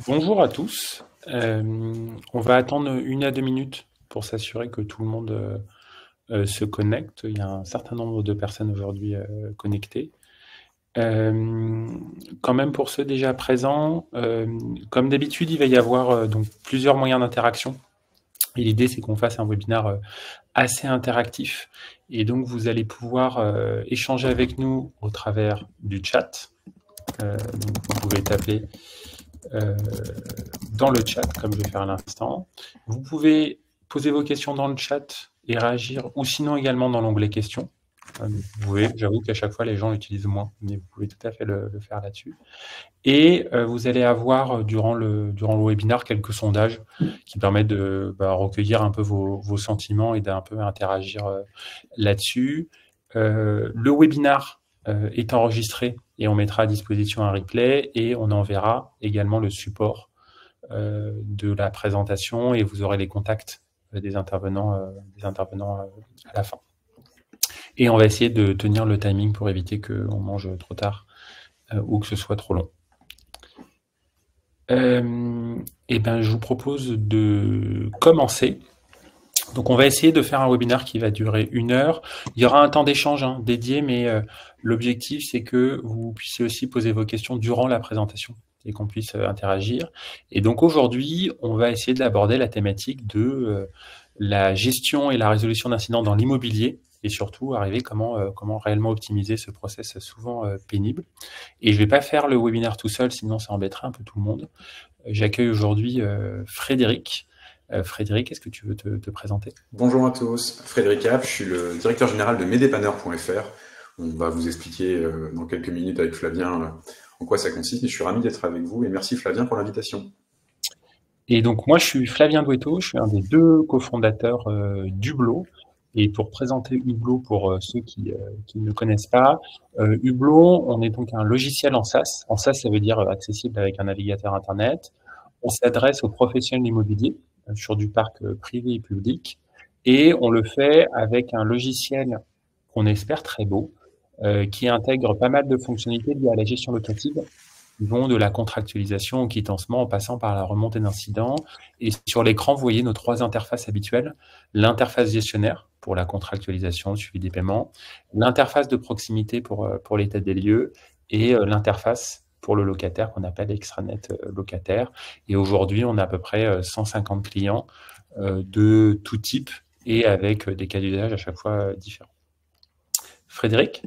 Bonjour à tous. On va attendre 1 à 2 minutes pour s'assurer que tout le monde se connecte. Il y a un certain nombre de personnes aujourd'hui connectées. Quand même pour ceux déjà présents, comme d'habitude, il va y avoir donc plusieurs moyens d'interaction. Et l'idée, c'est qu'on fasse un webinaire assez interactif. Et donc, vous allez pouvoir échanger avec nous au travers du chat. Donc, vous pouvez taper dans le chat, comme je vais faire à l'instant. Vous pouvez poser vos questions dans le chat et réagir, ou sinon également dans l'onglet questions. Vous pouvez, j'avoue qu'à chaque fois, les gens l'utilisent moins, mais vous pouvez tout à fait le faire là-dessus. Et vous allez avoir, durant le webinaire, quelques sondages qui permettent de recueillir un peu vos sentiments et d'un peu interagir là-dessus. Le webinaire est enregistré et on mettra à disposition un replay et on enverra également le support de la présentation et vous aurez les contacts des intervenants à la fin. Et on va essayer de tenir le timing pour éviter qu'on mange trop tard ou que ce soit trop long. Je vous propose de commencer. Donc on va essayer de faire un webinaire qui va durer 1 heure. Il y aura un temps d'échange dédié, mais l'objectif c'est que vous puissiez aussi poser vos questions durant la présentation et qu'on puisse interagir. Et donc aujourd'hui, on va essayer d'aborder la thématique de la gestion et la résolution d'incidents dans l'immobilier et surtout arriver comment réellement optimiser ce process souvent pénible. Et je ne vais pas faire le webinaire tout seul, sinon ça embêterait un peu tout le monde. J'accueille aujourd'hui Frédéric. Frédéric, est-ce que tu veux te présenter? Bonjour à tous, Frédéric App, je suis le directeur général de Medépanneur.fr. On va vous expliquer dans quelques minutes avec Flavien en quoi ça consiste. Et je suis ravi d'être avec vous et merci Flavien pour l'invitation. Et donc moi je suis Flavien Douetto, je suis un des 2 cofondateurs d'Hublot. Et pour présenter Hublot pour ceux qui ne connaissent pas, Hublot, on est donc un logiciel en SaaS. En SaaS, ça veut dire accessible avec un navigateur Internet. On s'adresse aux professionnels immobiliers sur du parc privé et public. Et on le fait avec un logiciel qu'on espère très beau, qui intègre pas mal de fonctionnalités liées à la gestion locative, qui vont de la contractualisation au quittencement en passant par la remontée d'incidents. Et sur l'écran, vous voyez nos 3 interfaces habituelles. L'interface gestionnaire pour la contractualisation, le suivi des paiements, l'interface de proximité pour l'état des lieux et l'interface pour le locataire qu'on appelle extranet locataire. Et aujourd'hui, on a à peu près 150 clients de tout type et avec des cas d'usage à chaque fois différents. Frédéric?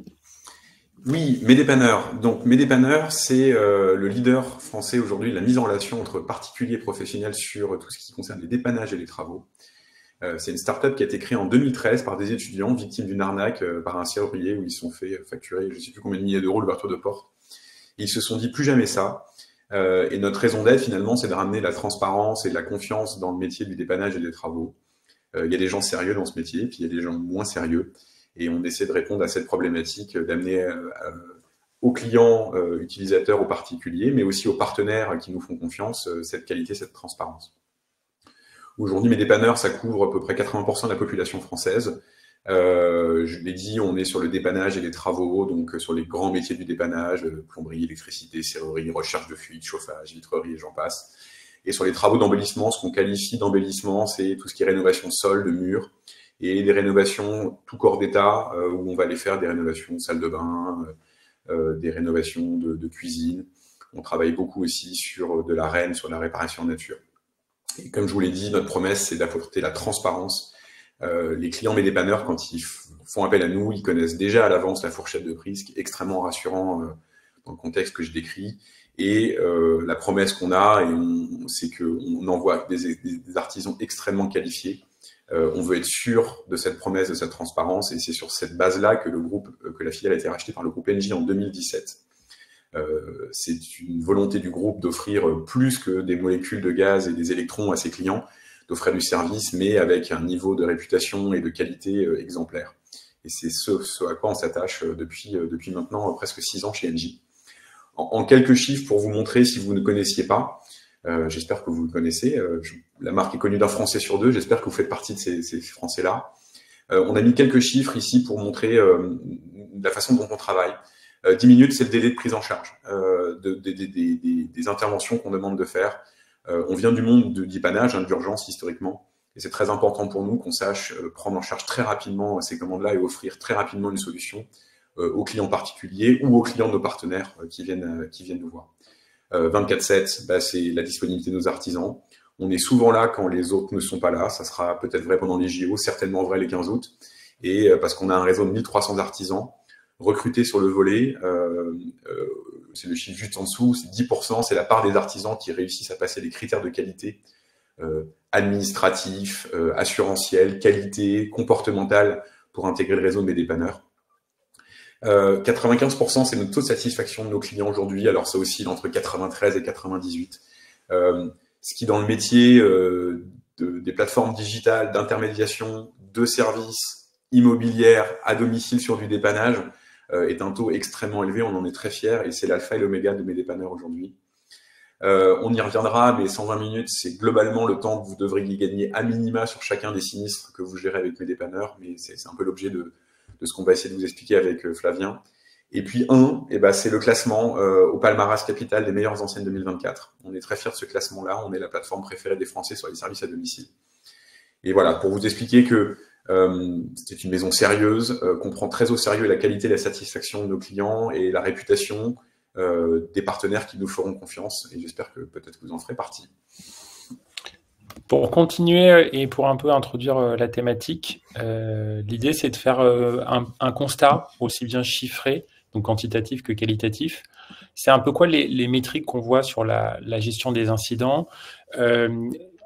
Oui, Medépanneur. Donc Medépanneur, c'est le leader français aujourd'hui de la mise en relation entre particuliers et professionnels sur tout ce qui concerne les dépannages et les travaux. C'est une start-up qui a été créée en 2013 par des étudiants victimes d'une arnaque par un serrurier où ils se sont fait facturer je ne sais plus combien de milliers d'euros l'ouverture de porte. Et ils se sont dit plus jamais ça. Et notre raison d'être finalement, c'est de ramener la transparence et de la confiance dans le métier du dépannage et des travaux. Il y a des gens sérieux dans ce métier, puis il y a des gens moins sérieux. Et on essaie de répondre à cette problématique, d'amener aux clients, utilisateurs, aux particuliers, mais aussi aux partenaires qui nous font confiance, cette qualité, cette transparence. Aujourd'hui, mes dépanneurs, ça couvre à peu près 80% de la population française. Je l'ai dit, on est sur le dépannage et les travaux, donc sur les grands métiers du dépannage, plomberie, électricité, serrurerie, recherche de fuite, chauffage, vitrerie et j'en passe. Et sur les travaux d'embellissement, ce qu'on qualifie d'embellissement, c'est tout ce qui est rénovation de sol, de murs, et des rénovations tout corps d'état, où on va aller faire des rénovations de salle de bain, des rénovations de cuisine. On travaille beaucoup aussi sur de la REM, sur la réparation en nature. Et comme je vous l'ai dit, notre promesse, c'est d'apporter la transparence. Les clients Medépanneur, quand ils font appel à nous, ils connaissent déjà à l'avance la fourchette de prix, ce qui est extrêmement rassurant dans le contexte que je décris. Et la promesse qu'on a, c'est qu'on envoie des artisans extrêmement qualifiés. On veut être sûr de cette promesse, de cette transparence, et c'est sur cette base-là que que la filiale a été rachetée par le groupe Engie en 2017. C'est une volonté du groupe d'offrir plus que des molécules de gaz et des électrons à ses clients, d'offrir du service, mais avec un niveau de réputation et de qualité exemplaire. Et c'est ce à quoi on s'attache depuis maintenant presque 6 ans chez Engie. En quelques chiffres pour vous montrer si vous ne connaissiez pas, j'espère que vous le connaissez, la marque est connue d'1 Français sur 2, j'espère que vous faites partie de ces Français-là. On a mis quelques chiffres ici pour montrer la façon dont on travaille. 10 minutes, c'est le délai de prise en charge des interventions qu'on demande de faire. On vient du monde de dépannage, d'urgence historiquement, et c'est très important pour nous qu'on sache prendre en charge très rapidement ces commandes-là et offrir très rapidement une solution aux clients particuliers ou aux clients de nos partenaires qui viennent nous voir. 24/7, c'est la disponibilité de nos artisans. On est souvent là quand les autres ne sont pas là. Ça sera peut-être vrai pendant les JO, certainement vrai les 15 août. Et parce qu'on a un réseau de 1300 artisans recrutés sur le volet, c'est le chiffre juste en dessous, c'est 10%, c'est la part des artisans qui réussissent à passer les critères de qualité administratifs, assurantiels, qualité, comportementale pour intégrer le réseau de mes dépanneurs. 95%, c'est notre taux de satisfaction de nos clients aujourd'hui. Alors ça oscille entre 93 et 98. Ce qui dans le métier des plateformes digitales, d'intermédiation, de services immobilières à domicile sur du dépannage est un taux extrêmement élevé. On en est très fiers et c'est l'alpha et l'oméga de mes dépanneurs aujourd'hui. On y reviendra, mais 120 minutes, c'est globalement le temps que vous devriez gagner à minima sur chacun des sinistres que vous gérez avec mes dépanneurs, mais c'est un peu l'objet de ce qu'on va essayer de vous expliquer avec Flavien. Et puis c'est le classement au palmarès Capital des meilleures enseignes 2024. On est très fiers de ce classement-là. On est la plateforme préférée des Français sur les services à domicile. Et voilà, pour vous expliquer que c'est une maison sérieuse, qu'on prend très au sérieux la qualité et la satisfaction de nos clients et la réputation des partenaires qui nous feront confiance. Et j'espère que peut-être vous en ferez partie. Pour continuer et pour un peu introduire la thématique, l'idée c'est de faire un constat aussi bien chiffré, donc quantitatif que qualitatif. C'est un peu quoi les métriques qu'on voit sur la gestion des incidents.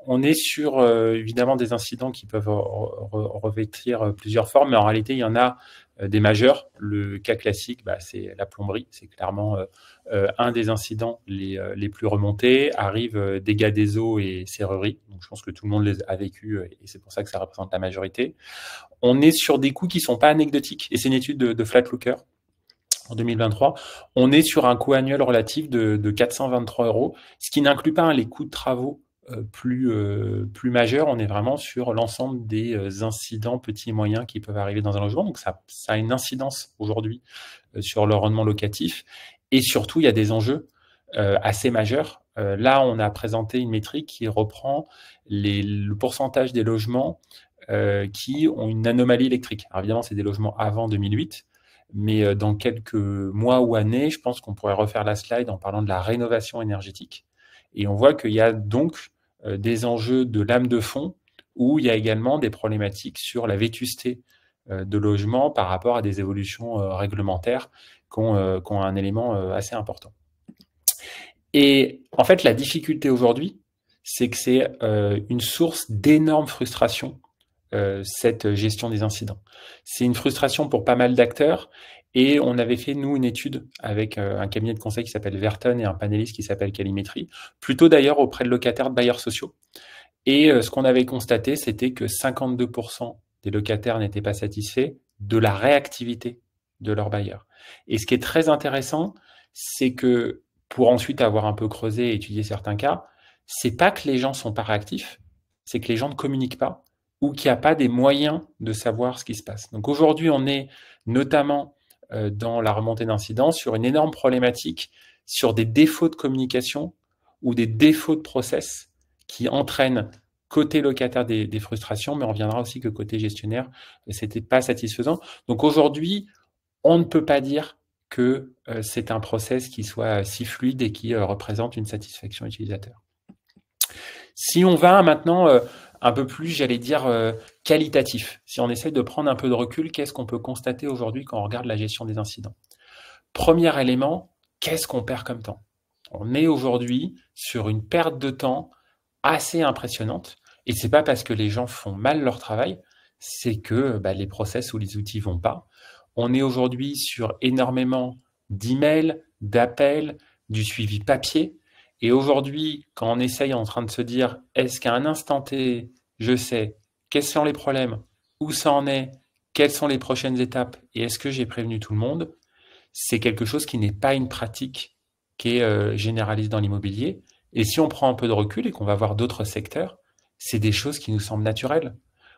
On est sur évidemment des incidents qui peuvent revêtir plusieurs formes, mais en réalité il y en a des majeurs. Le cas classique, c'est la plomberie, c'est clairement un des incidents les plus remontés. Arrivent dégâts des eaux et serrurerie, donc je pense que tout le monde les a vécu et c'est pour ça que ça représente la majorité. On est sur des coûts qui sont pas anecdotiques et c'est une étude de Flatlooker en 2023. On est sur un coût annuel relatif de 423 €, ce qui n'inclut pas les coûts de travaux plus majeurs. On est vraiment sur l'ensemble des incidents petits et moyens qui peuvent arriver dans un logement. Donc ça a une incidence aujourd'hui sur le rendement locatif. Et surtout, il y a des enjeux assez majeurs. Là, on a présenté une métrique qui reprend le pourcentage des logements qui ont une anomalie électrique. Alors évidemment, c'est des logements avant 2008, mais dans quelques mois ou années, je pense qu'on pourrait refaire la slide en parlant de la rénovation énergétique. Et on voit qu'il y a donc des enjeux de lame de fond où il y a également des problématiques sur la vétusté de logements par rapport à des évolutions réglementaires qui ont un élément assez important. Et en fait, la difficulté aujourd'hui, c'est que c'est une source d'énorme frustration, cette gestion des incidents. C'est une frustration pour pas mal d'acteurs. Et on avait fait, nous, une étude avec un cabinet de conseil qui s'appelle Verton et un panéliste qui s'appelle Calimétrie, plutôt d'ailleurs auprès de locataires de bailleurs sociaux. Et ce qu'on avait constaté, c'était que 52% des locataires n'étaient pas satisfaits de la réactivité de leurs bailleurs. Et ce qui est très intéressant, c'est que pour ensuite avoir un peu creusé et étudié certains cas, c'est pas que les gens sont pas réactifs, c'est que les gens ne communiquent pas ou qu'il n'y a pas des moyens de savoir ce qui se passe. Donc aujourd'hui, on est notamment dans la remontée d'incidents sur une énorme problématique sur des défauts de communication ou des défauts de process qui entraînent côté locataire des frustrations, mais on reviendra aussi que côté gestionnaire, c'était pas satisfaisant. Donc aujourd'hui, on ne peut pas dire que c'est un process qui soit si fluide et qui représente une satisfaction utilisateur. Si on va maintenant un peu plus, j'allais dire, qualitatif, si on essaie de prendre un peu de recul, qu'est-ce qu'on peut constater aujourd'hui quand on regarde la gestion des incidents? Premier élément, qu'est-ce qu'on perd comme temps? On est aujourd'hui sur une perte de temps assez impressionnante, et c'est pas parce que les gens font mal leur travail, c'est que les process ou les outils vont pas. On est aujourd'hui sur énormément d'emails, d'appels, du suivi papier. Et aujourd'hui, quand on essaye en train de se dire, est-ce qu'à un instant T, je sais quels sont les problèmes, où ça en est, quelles sont les prochaines étapes et est-ce que j'ai prévenu tout le monde, c'est quelque chose qui n'est pas une pratique qui est généraliste dans l'immobilier. Et si on prend un peu de recul et qu'on va voir d'autres secteurs, c'est des choses qui nous semblent naturelles.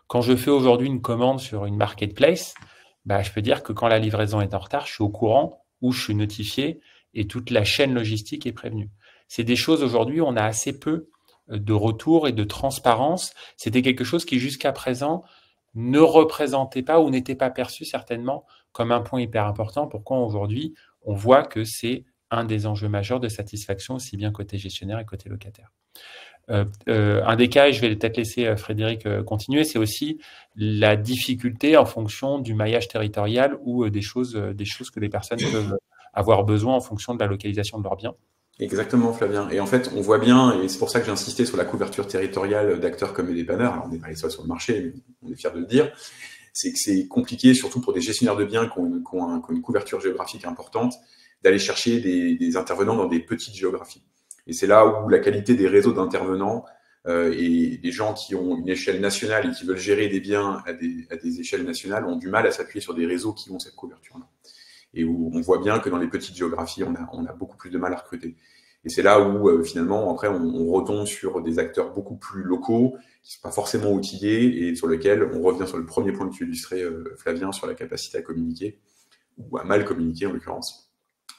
Quand je fais aujourd'hui une commande sur une marketplace, je peux dire que quand la livraison est en retard, je suis au courant où je suis notifié et toute la chaîne logistique est prévenue. C'est des choses aujourd'hui, on a assez peu de retour et de transparence. C'était quelque chose qui jusqu'à présent ne représentait pas ou n'était pas perçu certainement comme un point hyper important. Pourquoi aujourd'hui, on voit que c'est un des enjeux majeurs de satisfaction, aussi bien côté gestionnaire et côté locataire. Un des cas, et je vais peut-être laisser Frédéric continuer, c'est aussi la difficulté en fonction du maillage territorial ou des choses que les personnes peuvent avoir besoin en fonction de la localisation de leurs biens. Exactement, Flavien. Et en fait, on voit bien, et c'est pour ça que j'ai insisté sur la couverture territoriale d'acteurs comme les dépanneurs. Alors, on n'est pas les seuls sur le marché, mais on est fiers de le dire. C'est que c'est compliqué, surtout pour des gestionnaires de biens qui ont une couverture géographique importante, d'aller chercher des intervenants dans des petites géographies. Et c'est là où la qualité des réseaux d'intervenants et des gens qui ont une échelle nationale et qui veulent gérer des biens à des échelles nationales ont du mal à s'appuyer sur des réseaux qui ont cette couverture-là. Et où on voit bien que dans les petites géographies, on a beaucoup plus de mal à recruter. Et c'est là où finalement, après, on retombe sur des acteurs beaucoup plus locaux, qui ne sont pas forcément outillés, et sur lesquels on revient sur le premier point que tu illustrais, Flavien, sur la capacité à communiquer, ou à mal communiquer en l'occurrence,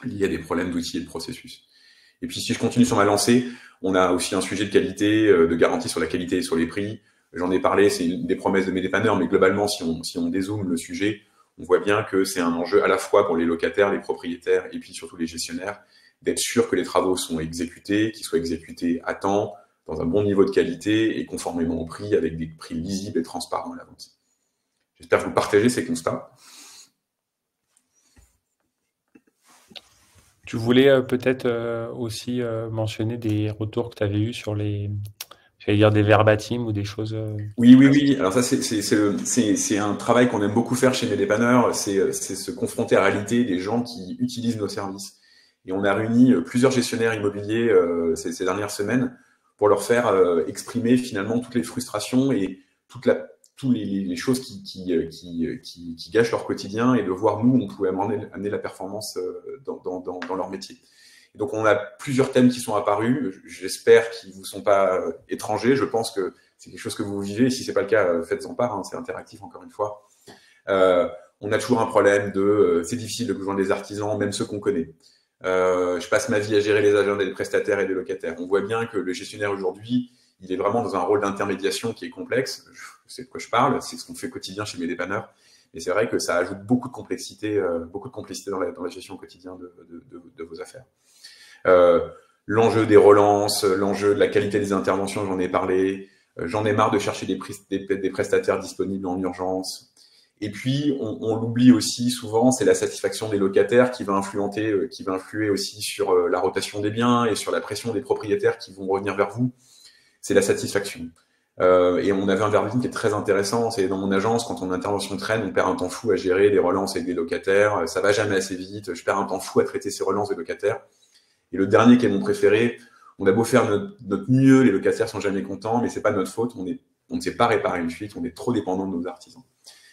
lié à des problèmes d'outils et de processus. Et puis si je continue sur ma lancée, on a aussi un sujet de qualité, de garantie sur la qualité et sur les prix. J'en ai parlé, c'est une des promesses de mes dépanneurs, mais globalement, si on dézoome le sujet, on voit bien que c'est un enjeu à la fois pour les locataires, les propriétaires et puis surtout les gestionnaires, d'être sûr que les travaux sont exécutés, qu'ils soient exécutés à temps, dans un bon niveau de qualité et conformément au prix, avec des prix lisibles et transparents à la vente. J'espère que vous partagez ces constats. Tu voulais peut-être aussi mentionner des retours que tu avais eus sur j'allais dire des verbatim ou des choses. Oui. Alors ça, c'est un travail qu'on aime beaucoup faire chez mes dépanneurs, c'est se confronter à la réalité des gens qui utilisent nos services. Et on a réuni plusieurs gestionnaires immobiliers ces dernières semaines pour leur faire exprimer finalement toutes les frustrations et toutes les choses qui gâchent leur quotidien et de voir nous, on pouvait amener la performance dans leur métier. Et donc, on a plusieurs thèmes qui sont apparus. J'espère qu'ils vous sont pas étrangers. Je pense que c'est quelque chose que vous vivez. Si c'est pas le cas, faites-en part. Hein, c'est interactif, encore une fois. On a toujours un problème c'est difficile de joindre des artisans, même ceux qu'on connaît. Je passe ma vie à gérer les agendas des prestataires et des locataires. On voit bien que le gestionnaire aujourd'hui, il est vraiment dans un rôle d'intermédiation qui est complexe. Je sais de quoi je parle. C'est ce qu'on fait au quotidien chez mes dépanneurs. Et c'est vrai que ça ajoute beaucoup de complexité dans la gestion au quotidien de vos affaires. L'enjeu des relances, l'enjeu de la qualité des interventions, j'en ai parlé. J'en ai marre de chercher des prestataires disponibles en urgence. Et puis, on l'oublie aussi souvent, c'est la satisfaction des locataires qui va influer aussi sur la rotation des biens et sur la pression des propriétaires qui vont revenir vers vous. C'est la satisfaction. Et on avait un verbatim qui est très intéressant. C'est dans mon agence, quand on intervention traîne, on perd un temps fou à gérer des relances avec des locataires. Ça va jamais assez vite. Je perds un temps fou à traiter ces relances des locataires. Et le dernier qui est mon préféré, on a beau faire notre mieux, les locataires sont jamais contents, mais c'est pas notre faute. On ne sait pas réparer une fuite. On est trop dépendant de nos artisans.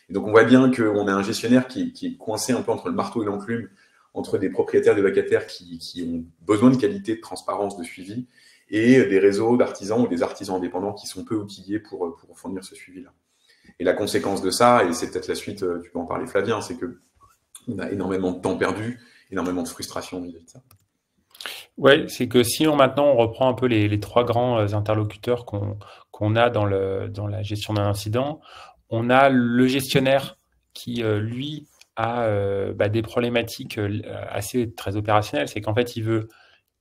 Et donc on voit bien qu'on a un gestionnaire qui est coincé un peu entre le marteau et l'enclume, entre des propriétaires et des locataires qui ont besoin de qualité, de transparence, de suivi, et des réseaux d'artisans ou des artisans indépendants qui sont peu outillés pour fournir ce suivi-là. Et la conséquence de ça, et c'est peut-être la suite, tu peux en parler Flavien, c'est qu'on a énormément de temps perdu, énormément de frustration vis-à-vis de ça. Ouais, c'est que si maintenant on reprend un peu les trois grands interlocuteurs qu'on a dans la gestion d'un incident, on a le gestionnaire qui, lui, a des problématiques assez très opérationnelles. C'est qu'en fait, il veut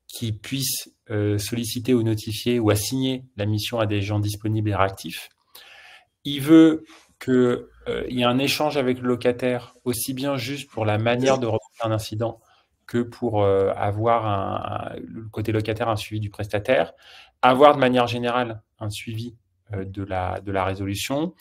qu'ils puissent solliciter ou notifier ou assigner la mission à des gens disponibles et réactifs. Il veut qu'il y ait un échange avec le locataire, aussi bien juste pour la manière de remonter un incident que pour avoir le côté locataire, un suivi du prestataire, avoir de manière générale un suivi de la résolution.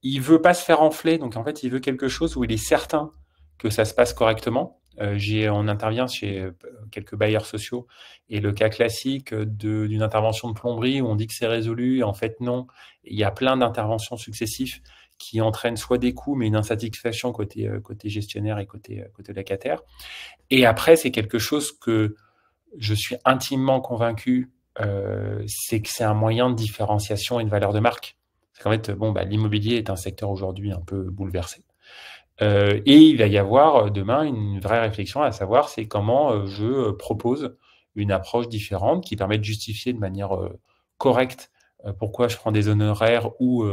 Il veut pas se faire enfler, donc en fait, il veut quelque chose où il est certain que ça se passe correctement. On intervient chez quelques bailleurs sociaux et le cas classique d'une intervention de plomberie où on dit que c'est résolu et en fait non. Il y a plein d'interventions successives qui entraînent soit des coûts mais une insatisfaction côté gestionnaire et côté locataire. Et après, c'est quelque chose que je suis intimement convaincu, c'est que c'est un moyen de différenciation et de valeur de marque. Parce qu'en fait, l'immobilier est un secteur aujourd'hui un peu bouleversé. Et il va y avoir demain une vraie réflexion à savoir, c'est comment je propose une approche différente qui permet de justifier de manière correcte pourquoi je prends des honoraires ou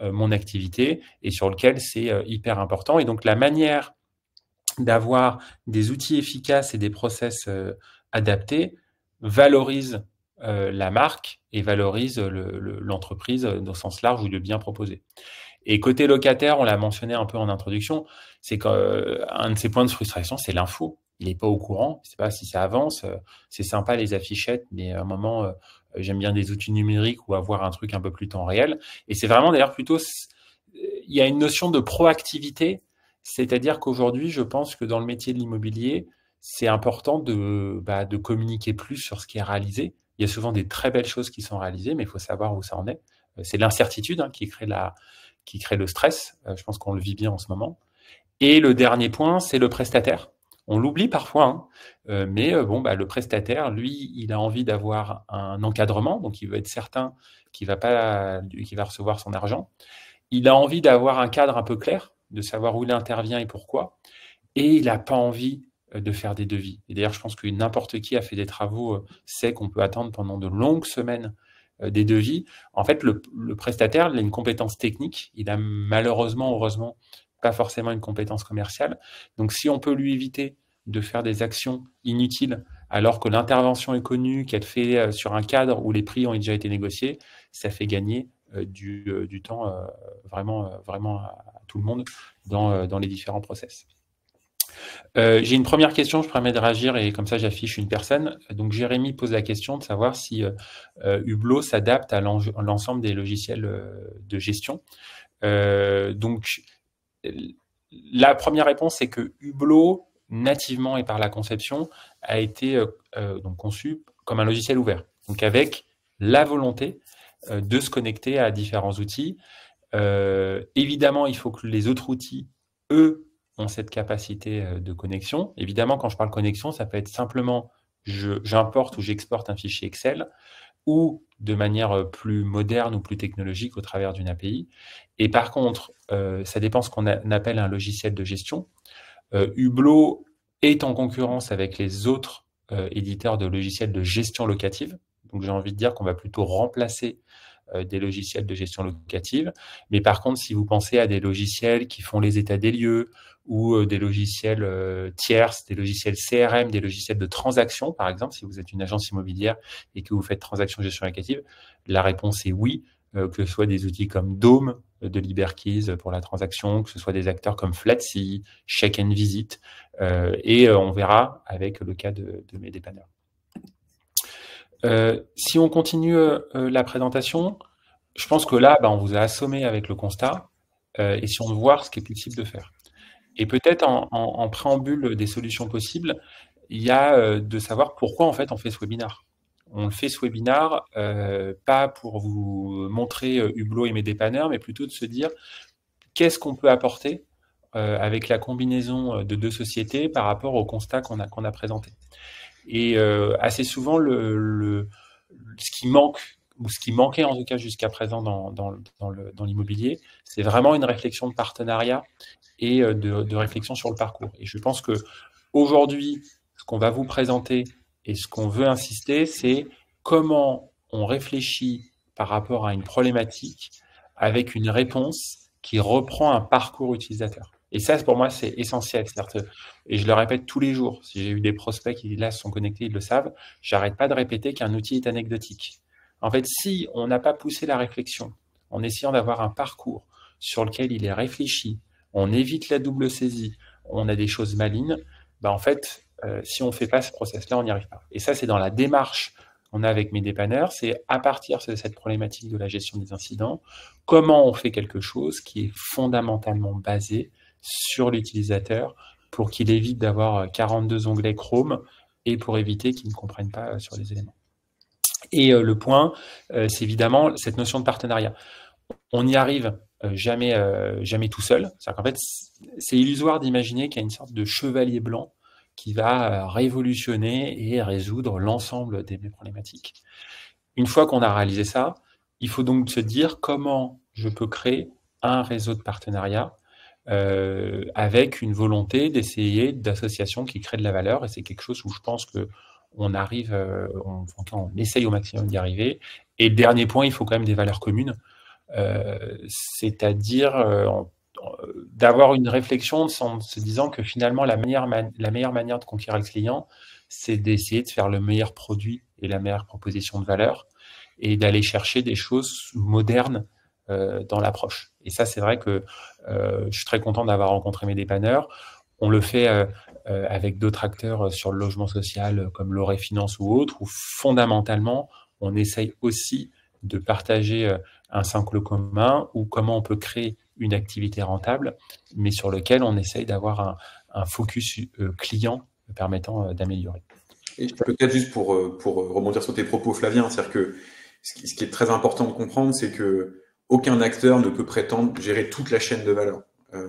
mon activité, et sur lequel c'est hyper important. Et donc la manière d'avoir des outils efficaces et des process adaptés valorise la marque et valorise l'entreprise dans le sens large ou le bien proposé. Et côté locataire, on l'a mentionné un peu en introduction, c'est qu'un de ses points de frustration, c'est l'info. Il n'est pas au courant, il ne sait pas si ça avance. C'est sympa les affichettes, mais à un moment, j'aime bien des outils numériques ou avoir un truc un peu plus temps réel. Et c'est vraiment d'ailleurs plutôt, il y a une notion de proactivité, c'est-à-dire qu'aujourd'hui, je pense que dans le métier de l'immobilier, c'est important de communiquer plus sur ce qui est réalisé. Il y a souvent des très belles choses qui sont réalisées, mais il faut savoir où ça en est. C'est l'incertitude qui crée le stress. Je pense qu'on le vit bien en ce moment. Et le dernier point, c'est le prestataire. On l'oublie parfois, mais le prestataire, lui, il a envie d'avoir un encadrement, donc il veut être certain qu'il va recevoir son argent. Il a envie d'avoir un cadre un peu clair, de savoir où il intervient et pourquoi. Et il n'a pas envie de faire des devis. Et d'ailleurs, je pense que n'importe qui a fait des travaux sait qu'on peut attendre pendant de longues semaines des devis. En fait, le prestataire, il a une compétence technique. Il a malheureusement, heureusement, pas forcément une compétence commerciale. Donc, si on peut lui éviter de faire des actions inutiles alors que l'intervention est connue, qu'elle fait sur un cadre où les prix ont déjà été négociés, ça fait gagner du temps vraiment à tout le monde dans les différents process. J'ai une première question, je permets de réagir et comme ça j'affiche une personne. Donc Jérémy pose la question de savoir si Hublot s'adapte à l'ensemble des logiciels de gestion. Donc la première réponse, c'est que Hublot, nativement et par la conception, a été donc conçu comme un logiciel ouvert. Donc avec la volonté de se connecter à différents outils. Évidemment, il faut que les autres outils, eux, ont cette capacité de connexion. Évidemment, quand je parle connexion, ça peut être simplement j'importe ou j'exporte un fichier Excel, ou de manière plus moderne ou plus technologique au travers d'une API. Et par contre, ça dépend ce qu'on appelle un logiciel de gestion. Hublot est en concurrence avec les autres éditeurs de logiciels de gestion locative. Donc j'ai envie de dire qu'on va plutôt remplacer des logiciels de gestion locative. Mais par contre, si vous pensez à des logiciels qui font les états des lieux ou des logiciels tierces, des logiciels CRM, des logiciels de transaction, par exemple, si vous êtes une agence immobilière et que vous faites transaction gestion locative, la réponse est oui, que ce soit des outils comme Dome de LiberKeys pour la transaction, que ce soit des acteurs comme Flatsy, Check and Visit, et on verra avec le cas de mes dépanneurs. Si on continue la présentation, je pense que là, on vous a assommé avec le constat, et si on veut voir ce qui est possible de faire. Et peut-être en préambule des solutions possibles, il y a de savoir pourquoi en fait on fait ce webinaire. On fait ce webinaire pas pour vous montrer Hublot et mes dépanneurs, mais plutôt de se dire qu'est-ce qu'on peut apporter avec la combinaison de deux sociétés par rapport au constat qu'on a présenté. Et assez souvent, ce qui manque, ou ce qui manquait en tout cas jusqu'à présent dans l'immobilier, c'est vraiment une réflexion de partenariat et de réflexion sur le parcours. Et je pense que aujourd'hui, ce qu'on va vous présenter et ce qu'on veut insister, c'est comment on réfléchit par rapport à une problématique avec une réponse qui reprend un parcours utilisateur. Et ça, pour moi, c'est essentiel. Et je le répète tous les jours. Si j'ai eu des prospects qui, là, sont connectés, ils le savent. J'arrête pas de répéter qu'un outil est anecdotique. En fait, si on n'a pas poussé la réflexion en essayant d'avoir un parcours sur lequel il est réfléchi, on évite la double saisie, on a des choses malignes, en fait, si on ne fait pas ce process-là, on n'y arrive pas. Et ça, c'est dans la démarche qu'on a avec mes dépanneurs, c'est à partir de cette problématique de la gestion des incidents, comment on fait quelque chose qui est fondamentalement basé sur l'utilisateur pour qu'il évite d'avoir 42 onglets Chrome et pour éviter qu'il ne comprenne pas sur les éléments. Et le point, c'est évidemment cette notion de partenariat. On n'y arrive jamais tout seul. C'est-à-dire qu'en fait, c'est illusoire d'imaginer qu'il y a une sorte de chevalier blanc qui va révolutionner et résoudre l'ensemble des problématiques. Une fois qu'on a réalisé ça, il faut donc se dire comment je peux créer un réseau de partenariats avec une volonté d'essayer d'associations qui créent de la valeur. Et c'est quelque chose où je pense qu'on arrive, on essaye au maximum d'y arriver. Et dernier point, il faut quand même des valeurs communes, c'est-à-dire d'avoir une réflexion en se disant que finalement, la meilleure manière de conquérir le client, c'est d'essayer de faire le meilleur produit et la meilleure proposition de valeur et d'aller chercher des choses modernes dans l'approche. Et ça, c'est vrai que je suis très content d'avoir rencontré mes dépanneurs. On le fait avec d'autres acteurs sur le logement social comme Loré Finance ou autres, où fondamentalement, on essaye aussi de partager un socle commun ou comment on peut créer une activité rentable, mais sur lequel on essaye d'avoir un focus client permettant d'améliorer. Et peut-être juste pour rebondir sur tes propos, Flavien, c'est-à-dire que ce qui est très important de comprendre, c'est que aucun acteur ne peut prétendre gérer toute la chaîne de valeur.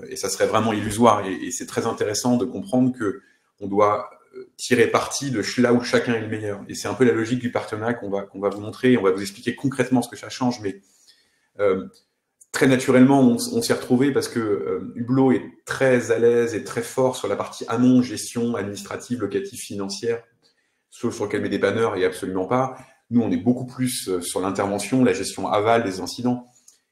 Et ça serait vraiment illusoire. Et c'est très intéressant de comprendre que on doit tirer parti de là où chacun est le meilleur. Et c'est un peu la logique du partenariat qu'on va vous montrer. On va vous expliquer concrètement ce que ça change. Mais très naturellement, on s'y est retrouvé parce que Hublot est très à l'aise et très fort sur la partie amont, gestion administrative, locative, financière, sauf sur lequel mes dépanneurs et absolument pas. Nous, on est beaucoup plus sur l'intervention, la gestion aval des incidents.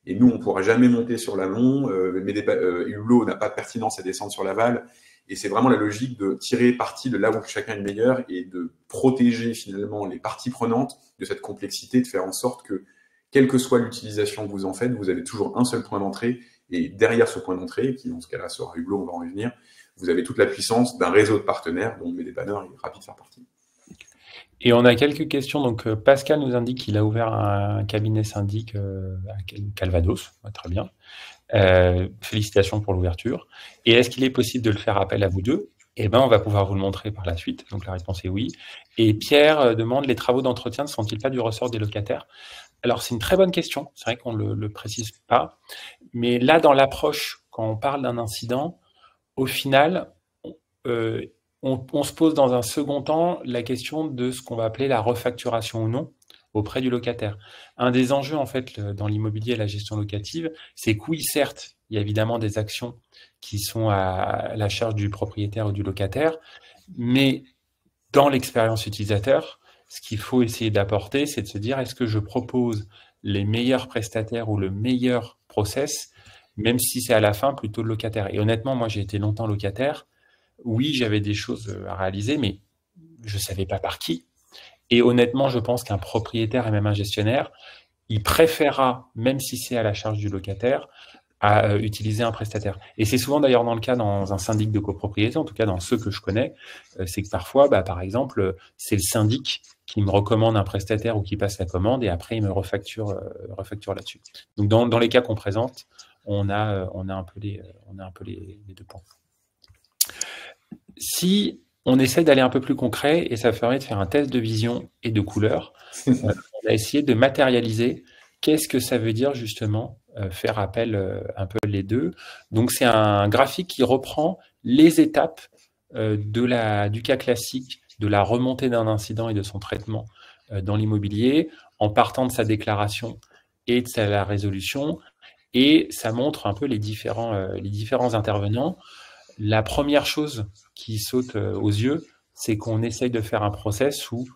Et nous, on ne pourra jamais monter sur l'amont. Hublot n'a pas de pertinence à descendre sur l'aval. Et c'est vraiment la logique de tirer parti de là où chacun est le meilleur et de protéger finalement les parties prenantes de cette complexité, de faire en sorte que, quelle que soit l'utilisation que vous en faites, vous avez toujours un seul point d'entrée. Et derrière ce point d'entrée, qui dans ce cas-là sera Hublot, on va en revenir, vous avez toute la puissance d'un réseau de partenaires dont mes dépanneurs, il est rapide de faire partie. Et on a quelques questions. Donc, Pascal nous indique qu'il a ouvert un cabinet syndic à Calvados. Très bien. Félicitations pour l'ouverture. Et est-ce qu'il est possible de le faire appel à vous deux? Eh bien, on va pouvoir vous le montrer par la suite. Donc, la réponse est oui. Et Pierre demande, les travaux d'entretien ne sont-ils pas du ressort des locataires? Alors, c'est une très bonne question. C'est vrai qu'on ne le précise pas. Mais là, dans l'approche, quand on parle d'un incident, au final, on se pose dans un second temps la question de ce qu'on va appeler la refacturation ou non auprès du locataire. Un des enjeux, en fait, dans l'immobilier et la gestion locative, c'est que oui, certes, il y a évidemment des actions qui sont à la charge du propriétaire ou du locataire, mais dans l'expérience utilisateur, ce qu'il faut essayer d'apporter, c'est de se dire, est-ce que je propose les meilleurs prestataires ou le meilleur process, même si c'est à la fin plutôt le locataire. Et honnêtement, moi, j'ai été longtemps locataire. Oui, j'avais des choses à réaliser, mais je ne savais pas par qui. Et honnêtement, je pense qu'un propriétaire et même un gestionnaire, il préférera, même si c'est à la charge du locataire, à utiliser un prestataire. Et c'est souvent d'ailleurs dans le cas dans un syndic de copropriété, en tout cas dans ceux que je connais, c'est que parfois, par exemple, c'est le syndic qui me recommande un prestataire ou qui passe la commande et après il me refacture là-dessus. Donc dans les cas qu'on présente, on a un peu les deux points. Si on essaie d'aller un peu plus concret, et ça permet de faire un test de vision et de couleur, on a essayé de matérialiser qu'est-ce que ça veut dire justement faire appel un peu les deux. Donc c'est un graphique qui reprend les étapes du cas classique de la remontée d'un incident et de son traitement dans l'immobilier, en partant de sa déclaration et de la résolution, et ça montre un peu les différents intervenants. La première chose qui saute aux yeux, c'est qu'on essaye de faire un process où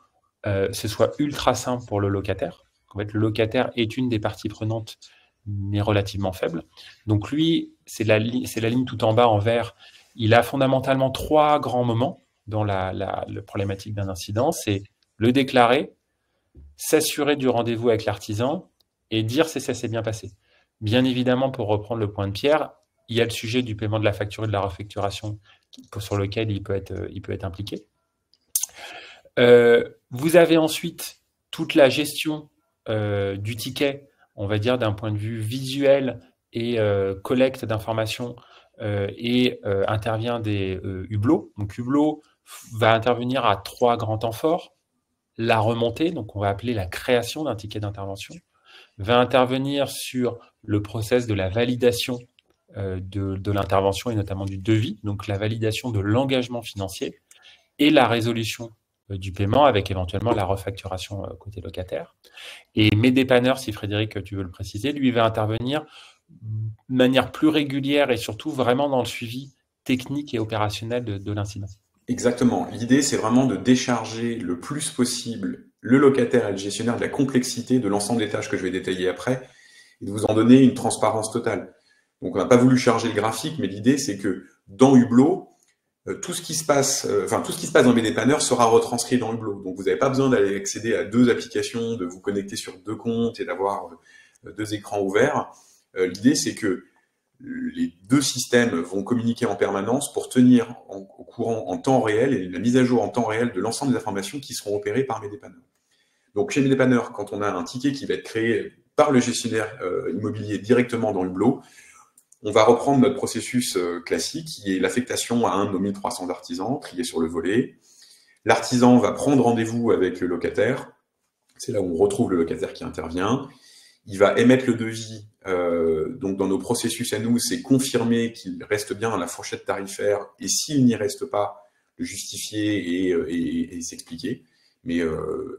ce soit ultra simple pour le locataire. En fait, le locataire est une des parties prenantes, mais relativement faible. Donc lui, c'est la ligne tout en bas en vert. Il a fondamentalement 3 grands moments dans la problématique d'un incident. C'est le déclarer, s'assurer du rendez-vous avec l'artisan et dire si ça s'est bien passé. Bien évidemment, pour reprendre le point de Pierre, il y a le sujet du paiement de la facture et de la refacturation sur lequel il peut être impliqué. Vous avez ensuite toute la gestion du ticket, on va dire d'un point de vue visuel et collecte d'informations et intervient des hublots. Donc Hublot va intervenir à 3 grands temps forts. La remontée, donc on va appeler la création d'un ticket d'intervention, va intervenir sur le process de la validation de l'intervention et notamment du devis, donc la validation de l'engagement financier et la résolution du paiement avec éventuellement la refacturation côté locataire. Et mes dépanneurs, si Frédéric, tu veux le préciser, lui va intervenir de manière plus régulière et surtout vraiment dans le suivi technique et opérationnel de l'incident. Exactement. L'idée, c'est vraiment de décharger le plus possible le locataire et le gestionnaire de la complexité de l'ensemble des tâches que je vais détailler après et de vous en donner une transparence totale. Donc, on n'a pas voulu charger le graphique, mais l'idée, c'est que dans Hublot, tout ce qui se passe dans mes dépanneurs sera retranscrit dans Hublot. Donc, vous n'avez pas besoin d'aller accéder à 2 applications, de vous connecter sur 2 comptes et d'avoir 2 écrans ouverts. L'idée, c'est que les 2 systèmes vont communiquer en permanence pour tenir au courant en temps réel et la mise à jour en temps réel de l'ensemble des informations qui seront opérées par mes dépanneurs. Donc, chez mes dépanneurs, quand on a un ticket qui va être créé par le gestionnaire immobilier directement dans Hublot, on va reprendre notre processus classique, qui est l'affectation à un de nos 1300 artisans, triés sur le volet. L'artisan va prendre rendez-vous avec le locataire. C'est là où on retrouve le locataire qui intervient. Il va émettre le devis. Donc, dans nos processus à nous, c'est confirmer qu'il reste bien dans la fourchette tarifaire et s'il n'y reste pas, le justifier et s'expliquer. Mais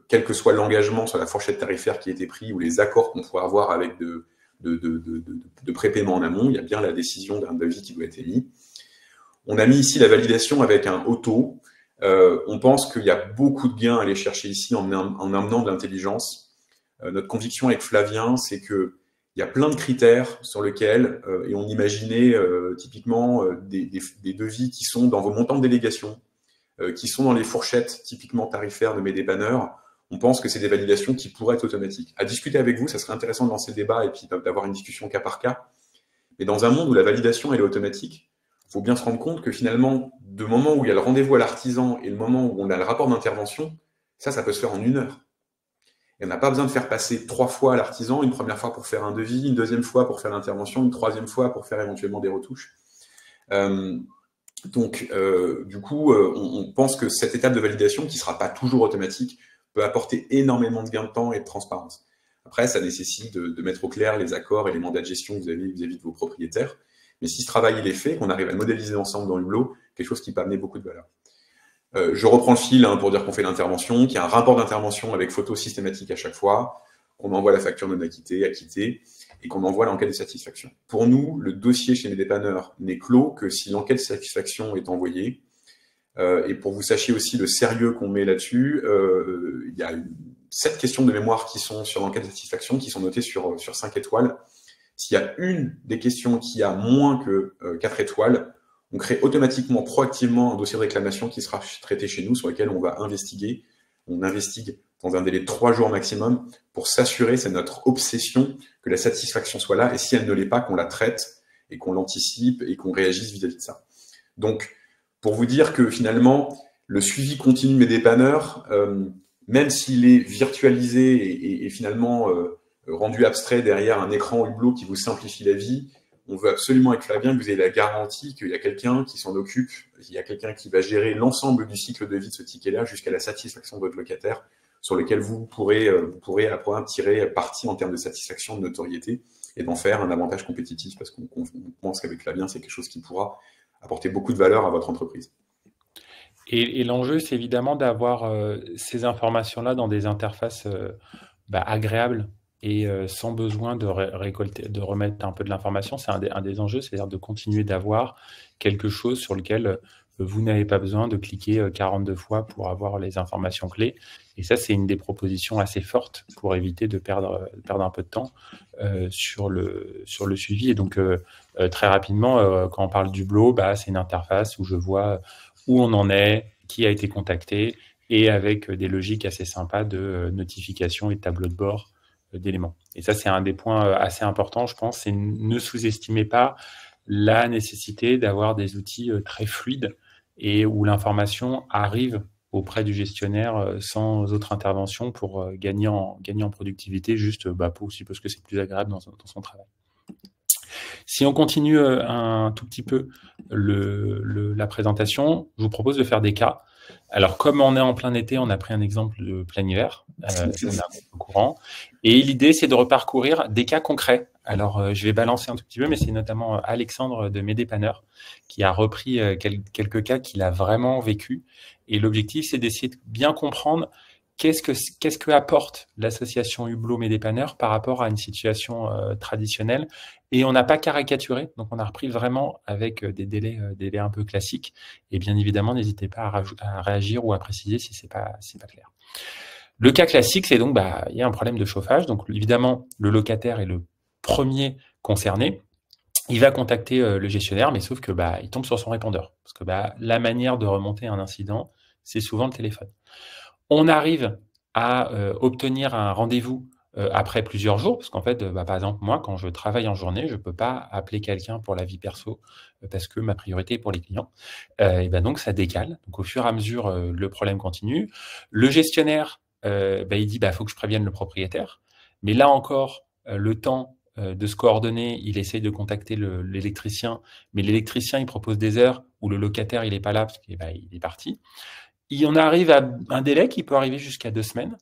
quel que soit l'engagement sur la fourchette tarifaire qui a été pris ou les accords qu'on pourrait avoir avec de prépaiement en amont, il y a bien la décision d'un devis qui doit être émis. On a mis ici la validation avec un auto. On pense qu'il y a beaucoup de gains à aller chercher ici en amenant de l'intelligence. Notre conviction avec Flavien, c'est que il y a plein de critères sur lesquels, et on imaginait typiquement des devis qui sont dans vos montants de délégation, qui sont dans les fourchettes typiquement tarifaires de mes dépanneurs. On pense que c'est des validations qui pourraient être automatiques. À discuter avec vous, ça serait intéressant de lancer le débat et puis d'avoir une discussion cas par cas. Mais dans un monde où la validation elle est automatique, il faut bien se rendre compte que finalement, du moment où il y a le rendez-vous à l'artisan et le moment où on a le rapport d'intervention, ça peut se faire en 1 heure. Et on n'a pas besoin de faire passer 3 fois à l'artisan, une première fois pour faire un devis, une deuxième fois pour faire l'intervention, une troisième fois pour faire éventuellement des retouches. Donc, du coup, on pense que cette étape de validation, qui ne sera pas toujours automatique, peut apporter énormément de gains de temps et de transparence. Après, ça nécessite de mettre au clair les accords et les mandats de gestion que vous avez vis-à-vis de vos propriétaires. Mais si ce travail il est fait, qu'on arrive à le modéliser ensemble dans Hublot, quelque chose qui peut amener beaucoup de valeur. Je reprends le fil pour dire qu'on fait l'intervention, qu'il y a un rapport d'intervention avec photo systématique à chaque fois, qu'on envoie la facture non acquittée, et qu'on envoie l'enquête de satisfaction. Pour nous, le dossier chez mes dépanneurs n'est clos que si l'enquête de satisfaction est envoyée. Et pour que vous sachiez aussi le sérieux qu'on met là-dessus, il y a 7 questions de mémoire qui sont sur l'enquête de satisfaction, qui sont notées sur 5 étoiles. S'il y a une des questions qui a moins que 4 étoiles, on crée automatiquement, proactivement un dossier de réclamation qui sera traité chez nous, sur lequel on va investiguer. On investigue dans un délai de 3 jours maximum pour s'assurer, c'est notre obsession, que la satisfaction soit là, et si elle ne l'est pas, qu'on la traite et qu'on l'anticipe et qu'on réagisse vis-à-vis de ça. Donc, pour vous dire que finalement, le suivi continu de mes dépanneurs, même s'il est virtualisé et finalement rendu abstrait derrière un écran Hublot qui vous simplifie la vie, on veut absolument avec Flavien que vous ayez la garantie qu'il y a quelqu'un qui s'en occupe, qu'il y a quelqu'un qui va gérer l'ensemble du cycle de vie de ce ticket-là jusqu'à la satisfaction de votre locataire, sur lequel vous pourrez après tirer parti en termes de satisfaction, de notoriété, et d'en faire un avantage compétitif, parce qu'on pense qu'avec Flavien, c'est quelque chose qui pourra apporter beaucoup de valeur à votre entreprise. Et l'enjeu, c'est évidemment d'avoir ces informations-là dans des interfaces agréables et sans besoin de récolter, de remettre un peu de l'information. C'est un des enjeux, c'est-à-dire de continuer d'avoir quelque chose sur lequel vous n'avez pas besoin de cliquer 42 fois pour avoir les informations clés. Et ça, c'est une des propositions assez fortes pour éviter de perdre un peu de temps sur le suivi. Et donc, très rapidement, quand on parle d'Hublot, c'est une interface où je vois où on en est, qui a été contacté, et avec des logiques assez sympas de notification et de tableau de bord d'éléments. Et ça, c'est un des points assez importants, je pense, c'est ne sous-estimez pas la nécessité d'avoir des outils très fluides et où l'information arrive auprès du gestionnaire sans autre intervention pour gagner en productivité, juste aussi parce que c'est plus agréable dans son travail. Si on continue un tout petit peu la présentation, je vous propose de faire des cas. Alors, comme on est en plein été, on a pris un exemple de plein hiver, au courant. Et l'idée, c'est de reparcourir des cas concrets. Alors, je vais balancer un tout petit peu, mais c'est notamment Alexandre de Mes Dépanneurs qui a repris quelques cas qu'il a vraiment vécu. Et l'objectif, c'est d'essayer de bien comprendre qu'est-ce que apporte l'association Hublot Mes Dépanneurs par rapport à une situation traditionnelle? Et on n'a pas caricaturé, donc on a repris vraiment avec des délais un peu classiques. Et bien évidemment, n'hésitez pas à réagir ou à préciser si c'est pas clair. Le cas classique, c'est donc il y a un problème de chauffage. Donc évidemment, le locataire est le premier concerné. Il va contacter le gestionnaire, mais sauf que il tombe sur son répondeur. Parce que la manière de remonter un incident, c'est souvent le téléphone. On arrive à obtenir un rendez-vous après plusieurs jours, parce qu'en fait, par exemple, moi, quand je travaille en journée, je ne peux pas appeler quelqu'un pour la vie perso parce que ma priorité est pour les clients. Et donc, ça décale. Donc, au fur et à mesure, le problème continue. Le gestionnaire, il dit, faut que je prévienne le propriétaire. Mais là encore, le temps de se coordonner, il essaye de contacter l'électricien, mais l'électricien, il propose des heures où le locataire, il n'est pas là parce qu'il est parti. Et on arrive à un délai qui peut arriver jusqu'à 2 semaines.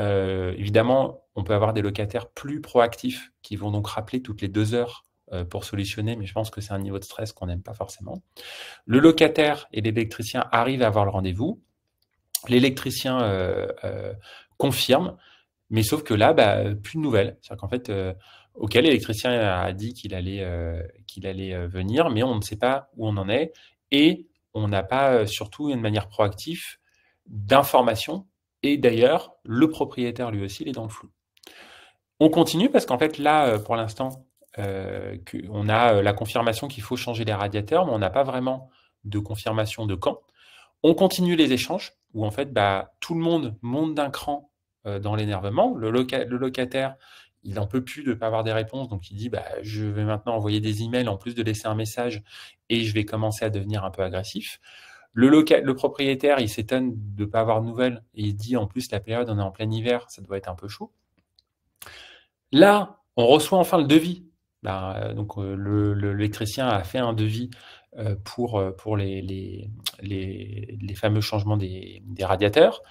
Évidemment, on peut avoir des locataires plus proactifs qui vont donc rappeler toutes les 2 heures pour solutionner, mais je pense que c'est un niveau de stress qu'on n'aime pas forcément. Le locataire et l'électricien arrivent à avoir le rendez-vous. L'électricien confirme, mais sauf que là, plus de nouvelles. C'est-à-dire qu'en fait, l'électricien a dit qu'il allait venir, mais on ne sait pas où on en est. Et on n'a pas surtout une manière proactive d'information. Et d'ailleurs, le propriétaire lui aussi, il est dans le flou. On continue parce qu'en fait, là, pour l'instant, on a la confirmation qu'il faut changer les radiateurs, mais on n'a pas vraiment de confirmation de quand. On continue les échanges où en fait, tout le monde monte d'un cran dans l'énervement. Le locataire, il n'en peut plus de ne pas avoir des réponses, donc il dit je vais maintenant envoyer des emails en plus de laisser un message et je vais commencer à devenir un peu agressif. Le propriétaire, il s'étonne de ne pas avoir de nouvelles et il dit en plus la période, on est en plein hiver, ça doit être un peu chaud. Là, on reçoit enfin le devis. Donc l'électricien a fait un devis pour les fameux changements des radiateurs.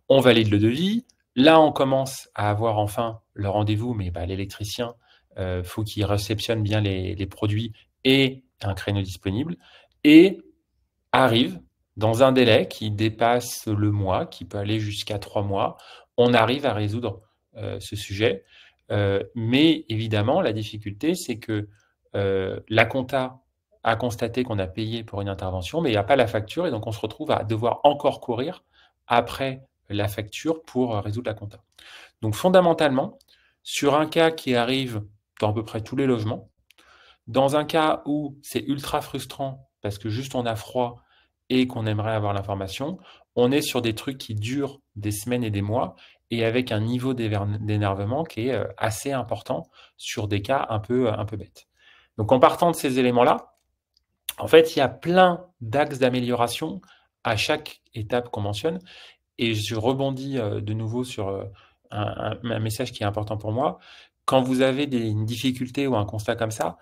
On valide le devis. Là, on commence à avoir enfin le rendez-vous, mais l'électricien, faut qu'il réceptionne bien les produits et un créneau disponible. Et arrive dans un délai qui dépasse le mois, qui peut aller jusqu'à 3 mois. On arrive à résoudre ce sujet. Mais évidemment, la difficulté, c'est que la compta a constaté qu'on a payé pour une intervention, mais il n'y a pas la facture, et donc on se retrouve à devoir encore courir après la facture pour résoudre la compta. Donc fondamentalement, sur un cas qui arrive dans à peu près tous les logements, dans un cas où c'est ultra frustrant parce que juste on a froid et qu'on aimerait avoir l'information, on est sur des trucs qui durent des semaines et des mois et avec un niveau d'énervement qui est assez important sur des cas un peu bêtes. Donc en partant de ces éléments-là, en fait, il y a plein d'axes d'amélioration à chaque étape qu'on mentionne. Et je rebondis de nouveau sur un message qui est important pour moi. Quand vous avez une difficulté ou un constat comme ça,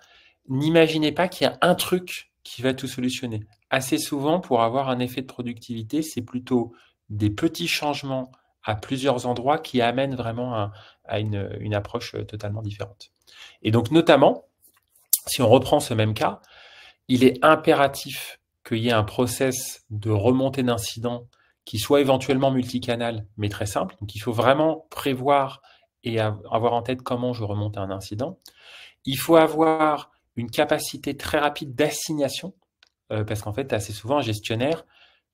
n'imaginez pas qu'il y a un truc qui va tout solutionner. Assez souvent, pour avoir un effet de productivité, c'est plutôt des petits changements à plusieurs endroits qui amènent vraiment à une approche totalement différente. Et donc, notamment, si on reprend ce même cas, il est impératif qu'il y ait un process de remontée d'incidents qui soit éventuellement multicanal, mais très simple. Donc, il faut vraiment prévoir et avoir en tête comment je remonte un incident. Il faut avoir une capacité très rapide d'assignation, parce qu'en fait, assez souvent, un gestionnaire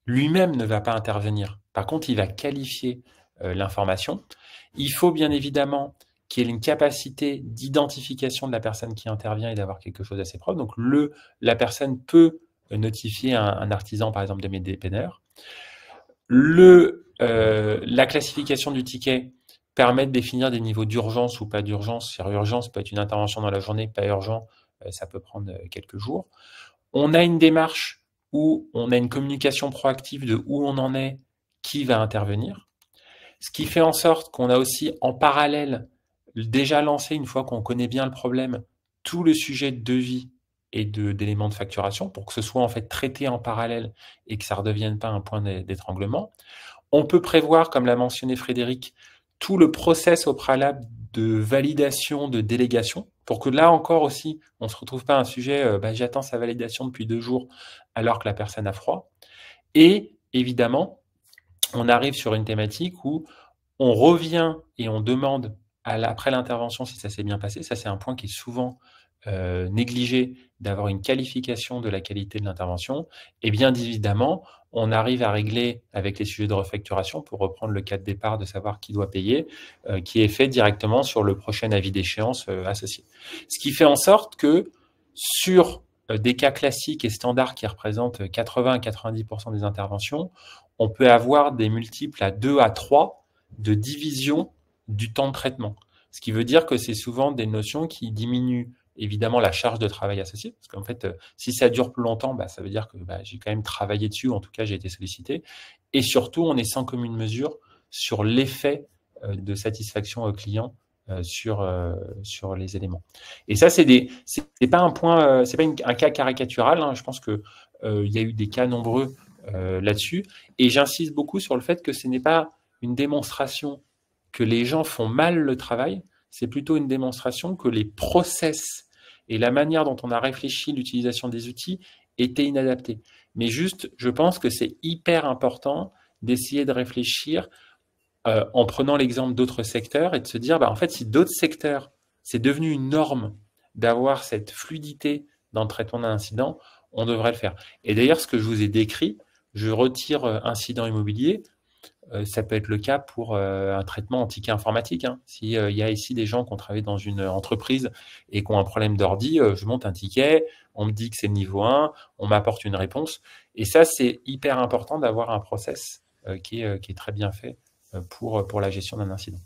lui-même ne va pas intervenir. Par contre, il va qualifier l'information. Il faut bien évidemment qu'il y ait une capacité d'identification de la personne qui intervient et d'avoir quelque chose à ses preuves. Donc, la personne peut notifier un artisan, par exemple, de mes dépanneurs. La classification du ticket permet de définir des niveaux d'urgence ou pas d'urgence. Sur urgence, peut être une intervention dans la journée, pas urgent, ça peut prendre quelques jours. On a une démarche où on a une communication proactive de où on en est, qui va intervenir. Ce qui fait en sorte qu'on a aussi en parallèle déjà lancé, une fois qu'on connaît bien le problème, tout le sujet de devis et d'éléments de facturation pour que ce soit en fait traité en parallèle et que ça ne redevienne pas un point d'étranglement. On peut prévoir, comme l'a mentionné Frédéric, tout le process au préalable de validation, de délégation, pour que là encore aussi, on ne se retrouve pas à un sujet, j'attends sa validation depuis 2 jours alors que la personne a froid. Et évidemment, on arrive sur une thématique où On revient et on demande après l'intervention si ça s'est bien passé. Ça, c'est un point qui est souvent négligé, d'avoir une qualification de la qualité de l'intervention. Et bien évidemment, on arrive à régler avec les sujets de refacturation, pour reprendre le cas de départ de savoir qui doit payer, qui est fait directement sur le prochain avis d'échéance associé. Ce qui fait en sorte que sur des cas classiques et standards qui représentent 80 à 90% des interventions, on peut avoir des multiples à 2 à 3 de division du temps de traitement. Ce qui veut dire que c'est souvent des notions qui diminuent évidemment la charge de travail associée, parce qu'en fait, si ça dure plus longtemps, ça veut dire que j'ai quand même travaillé dessus, en tout cas j'ai été sollicité, et surtout on est sans commune mesure sur l'effet de satisfaction client sur les éléments. Et ça, c'est pas un point, c'est pas un cas caricatural, hein. Je pense que il y a eu des cas nombreux là-dessus, et j'insiste beaucoup sur le fait que ce n'est pas une démonstration que les gens font mal le travail, c'est plutôt une démonstration que les process et la manière dont on a réfléchi l'utilisation des outils étaient inadaptés. Mais juste, je pense que c'est hyper important d'essayer de réfléchir en prenant l'exemple d'autres secteurs et de se dire, en fait, si d'autres secteurs, c'est devenu une norme d'avoir cette fluidité dans le traitement d'un incident, on devrait le faire. Et d'ailleurs, ce que je vous ai décrit, je retire incident immobilier, ça peut être le cas pour un traitement en ticket informatique. Hein. S'il y a ici des gens qui ont travaillé dans une entreprise et qui ont un problème d'ordi, je monte un ticket, on me dit que c'est le niveau 1, on m'apporte une réponse. Et ça, c'est hyper important d'avoir un process qui est très bien fait pour la gestion d'un incident.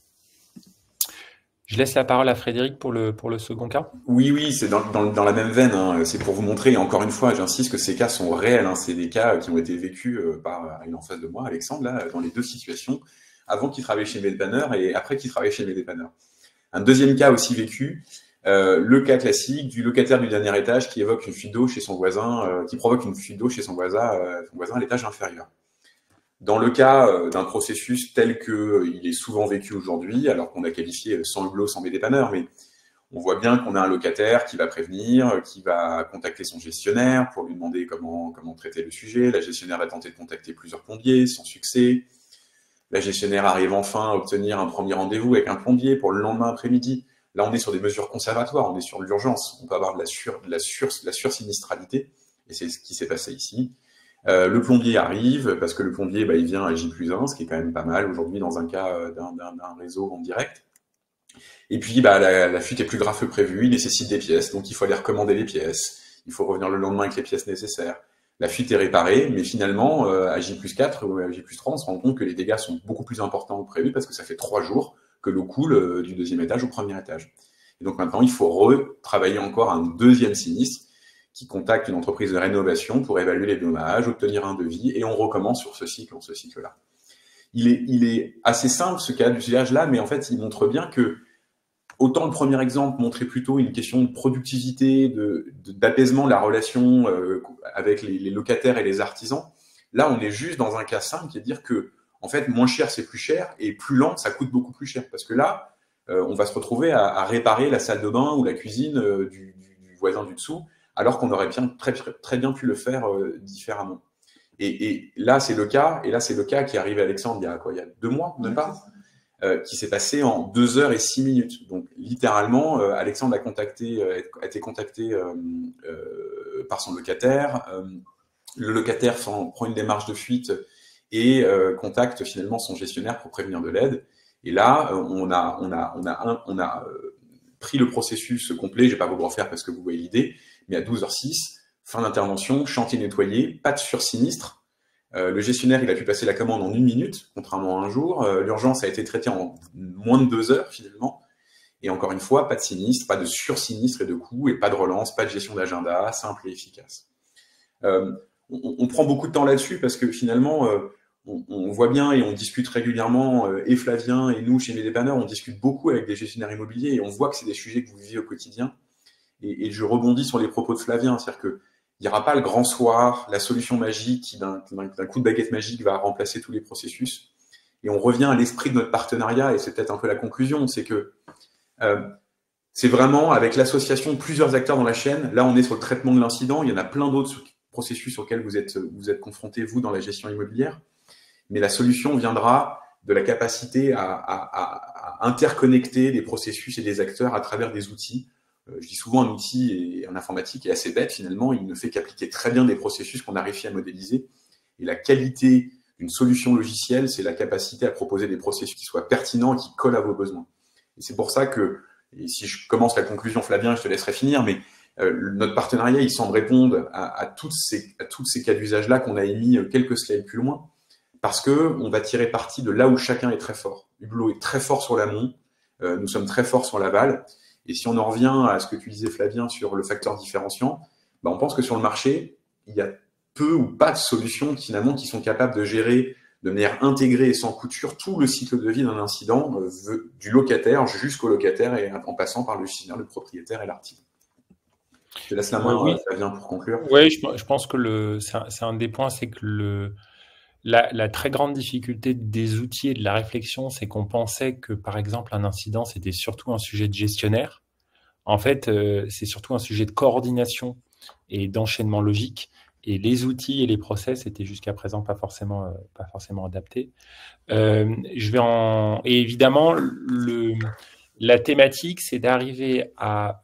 Je laisse la parole à Frédéric pour le second cas. Oui, c'est dans la même veine, hein. C'est pour vous montrer, et encore une fois, j'insiste que ces cas sont réels, hein. C'est des cas qui ont été vécus par une en face de moi, Alexandre, là, dans les deux situations, avant qu'il travaille chez Medbanner et après qu'il travaille chez Medbanner. Un deuxième cas aussi vécu, le cas classique du locataire du dernier étage qui évoque une fuite d'eau chez son voisin, qui provoque une fuite d'eau chez son voisin à l'étage inférieur. Dans le cas d'un processus tel qu'il est souvent vécu aujourd'hui, alors qu'on a qualifié sans hublot, sans dépanneur, mais on voit bien qu'on a un locataire qui va prévenir, qui va contacter son gestionnaire pour lui demander comment traiter le sujet. La gestionnaire va tenter de contacter plusieurs plombiers sans succès. La gestionnaire arrive enfin à obtenir un premier rendez-vous avec un plombier pour le lendemain après-midi. Là, on est sur des mesures conservatoires, on est sur l'urgence. On peut avoir de la sursinistralité, et c'est ce qui s'est passé ici. Le plombier arrive, parce que le plombier, il vient à J+1, ce qui est quand même pas mal aujourd'hui dans un cas d'un réseau en direct. Et puis, la fuite est plus grave que prévu, il nécessite des pièces, donc il faut aller recommander les pièces. Il faut revenir le lendemain avec les pièces nécessaires. La fuite est réparée, mais finalement, à J+4 ou à J+3, on se rend compte que les dégâts sont beaucoup plus importants que prévu, parce que ça fait 3 jours que l'eau coule du deuxième étage au premier étage. Et donc maintenant, il faut retravailler encore un deuxième sinistre, qui contacte une entreprise de rénovation pour évaluer les dommages, obtenir un devis, et on recommence sur ce cycle-là. Il est assez simple, ce cas d'usage-là, mais en fait, il montre bien que, autant le premier exemple montrait plutôt une question de productivité, d'apaisement de la relation avec les locataires et les artisans, là, on est juste dans un cas simple, qui est de dire que, en fait, moins cher, c'est plus cher, et plus lent, ça coûte beaucoup plus cher. Parce que là, on va se retrouver à réparer la salle de bain ou la cuisine du voisin du dessous, alors qu'on aurait très bien pu le faire différemment. Et là, c'est le cas qui est arrivé à Alexandre il y a 2 mois, même pas, qui s'est passé en 2 heures et 6 minutes. Donc, littéralement, Alexandre a été contacté par son locataire. Le locataire prend une démarche de fuite et contacte finalement son gestionnaire pour prévenir de l'aide. Et là, on a pris le processus complet. Je vais pas vous le refaire parce que vous voyez l'idée. Mais à 12h06, fin d'intervention, chantier nettoyé, pas de sursinistre. Le gestionnaire, il a pu passer la commande en 1 minute, contrairement à un jour. L'urgence a été traitée en moins de 2 heures, finalement. Et encore une fois, pas de sinistre, pas de sursinistre et de coûts, et pas de relance, pas de gestion d'agenda, simple et efficace. On prend beaucoup de temps là-dessus parce que finalement, on voit bien et on discute régulièrement, et Flavien et nous, chez Medbanner, on discute beaucoup avec des gestionnaires immobiliers et on voit que c'est des sujets que vous vivez au quotidien. Et je rebondis sur les propos de Flavien, c'est-à-dire qu'il n'y aura pas le grand soir, la solution magique qui, d'un coup de baguette magique, va remplacer tous les processus. Et on revient à l'esprit de notre partenariat, et c'est peut-être un peu la conclusion, c'est que c'est vraiment avec l'association de plusieurs acteurs dans la chaîne. Là, on est sur le traitement de l'incident. Il y en a plein d'autres processus auxquels vous êtes confrontés, vous, dans la gestion immobilière. Mais la solution viendra de la capacité à interconnecter des processus et des acteurs à travers des outils. Je dis souvent un outil en informatique est assez bête finalement, il ne fait qu'appliquer très bien des processus qu'on a réussi à modéliser. Et la qualité d'une solution logicielle, c'est la capacité à proposer des processus qui soient pertinents et qui collent à vos besoins. Et c'est pour ça que, et si je commence la conclusion, Flavien, je te laisserai finir, mais notre partenariat, il semble répondre à tous ces cas d'usage-là qu'on a émis quelques slides plus loin, parce qu'on va tirer parti de là où chacun est très fort. Hublot est très fort sur l'amont, nous sommes très forts sur l'aval, et si on en revient à ce que tu disais, Flavien, sur le facteur différenciant, on pense que sur le marché, il y a peu ou pas de solutions finalement qui sont capables de gérer de manière intégrée et sans couture tout le cycle de vie d'un incident, du locataire jusqu'au locataire et en passant par le gestionnaire, le propriétaire et l'artisan. Je te laisse la main, Oui. Flavien, pour conclure. Oui, je pense que c'est un des points, c'est que la très grande difficulté des outils et de la réflexion, c'est qu'on pensait que, par exemple, un incident, c'était surtout un sujet de gestionnaire. En fait, c'est surtout un sujet de coordination et d'enchaînement logique. Et les outils et les process étaient jusqu'à présent pas forcément adaptés. Et évidemment, la thématique, c'est d'arriver à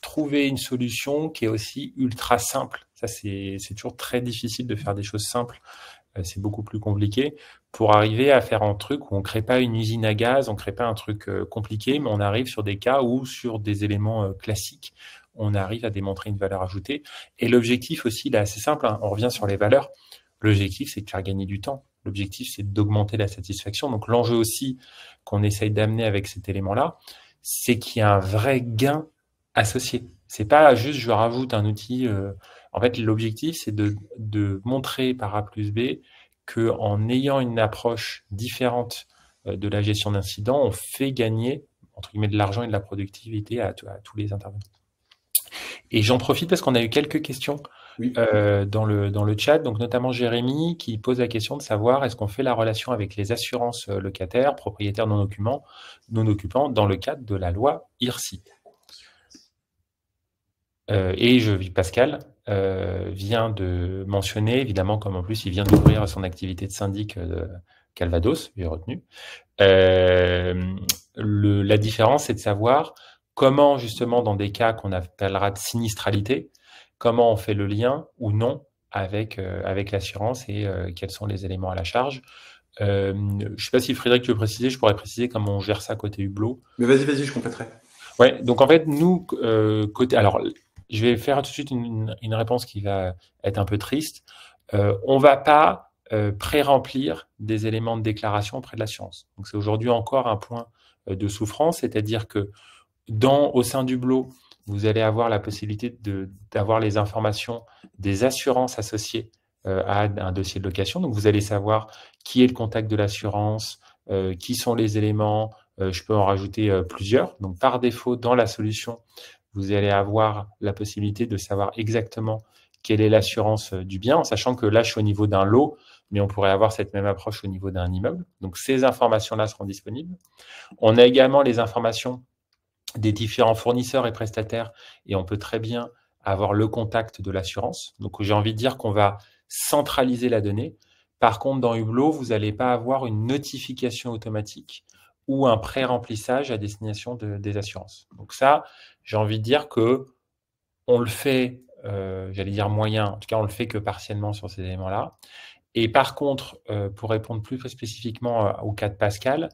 trouver une solution qui est aussi ultra simple. Ça, c'est toujours très difficile de faire des choses simples. C'est beaucoup plus compliqué pour arriver à faire un truc où on crée pas une usine à gaz, on crée pas un truc compliqué, mais on arrive sur des cas où, sur des éléments classiques, on arrive à démontrer une valeur ajoutée. Et l'objectif aussi, là, c'est simple, hein, on revient sur les valeurs. L'objectif, c'est de faire gagner du temps. L'objectif, c'est d'augmenter la satisfaction. Donc, l'enjeu aussi qu'on essaye d'amener avec cet élément-là, c'est qu'il y a un vrai gain associé. C'est pas juste je rajoute un outil. En fait, l'objectif, c'est de montrer par A plus B qu'en ayant une approche différente de la gestion d'incidents, on fait gagner, entre guillemets, de l'argent et de la productivité à tous les intervenants. Et j'en profite parce qu'on a eu quelques questions dans le chat, donc notamment Jérémy qui pose la question de savoir est-ce qu'on fait la relation avec les assurances locataires, propriétaires non occupants dans le cadre de la loi IRSI. Et Pascal vient de mentionner, évidemment, comme en plus il vient d'ouvrir son activité de syndic de Calvados, j'ai retenu. La différence, c'est de savoir comment, justement, dans des cas qu'on appellera de sinistralité, comment on fait le lien ou non avec l'assurance et quels sont les éléments à la charge. Je ne sais pas si Frédéric, tu veux préciser, je pourrais préciser comment on gère ça côté Hublot. Mais vas-y, je compléterai. Ouais, donc en fait, nous, côté... Alors, je vais faire tout de suite une réponse qui va être un peu triste. On ne va pas pré-remplir des éléments de déclaration auprès de l'assurance. Donc, c'est aujourd'hui encore un point de souffrance, c'est-à-dire que au sein du Hublot, vous allez avoir la possibilité d'avoir les informations des assurances associées à un dossier de location. Donc, vous allez savoir qui est le contact de l'assurance, qui sont les éléments. Je peux en rajouter plusieurs. Donc, par défaut, dans la solution, vous allez avoir la possibilité de savoir exactement quelle est l'assurance du bien, en sachant que là, je suis au niveau d'un lot, mais on pourrait avoir cette même approche au niveau d'un immeuble. Donc, ces informations-là seront disponibles. On a également les informations des différents fournisseurs et prestataires, et on peut très bien avoir le contact de l'assurance. Donc, j'ai envie de dire qu'on va centraliser la donnée. Par contre, dans Hublot, vous n'allez pas avoir une notification automatique ou un pré-remplissage à destination des assurances. Donc ça, j'ai envie de dire que on le fait, j'allais dire moyen, en tout cas on le fait que partiellement sur ces éléments-là. Et par contre, pour répondre plus spécifiquement au cas de Pascal,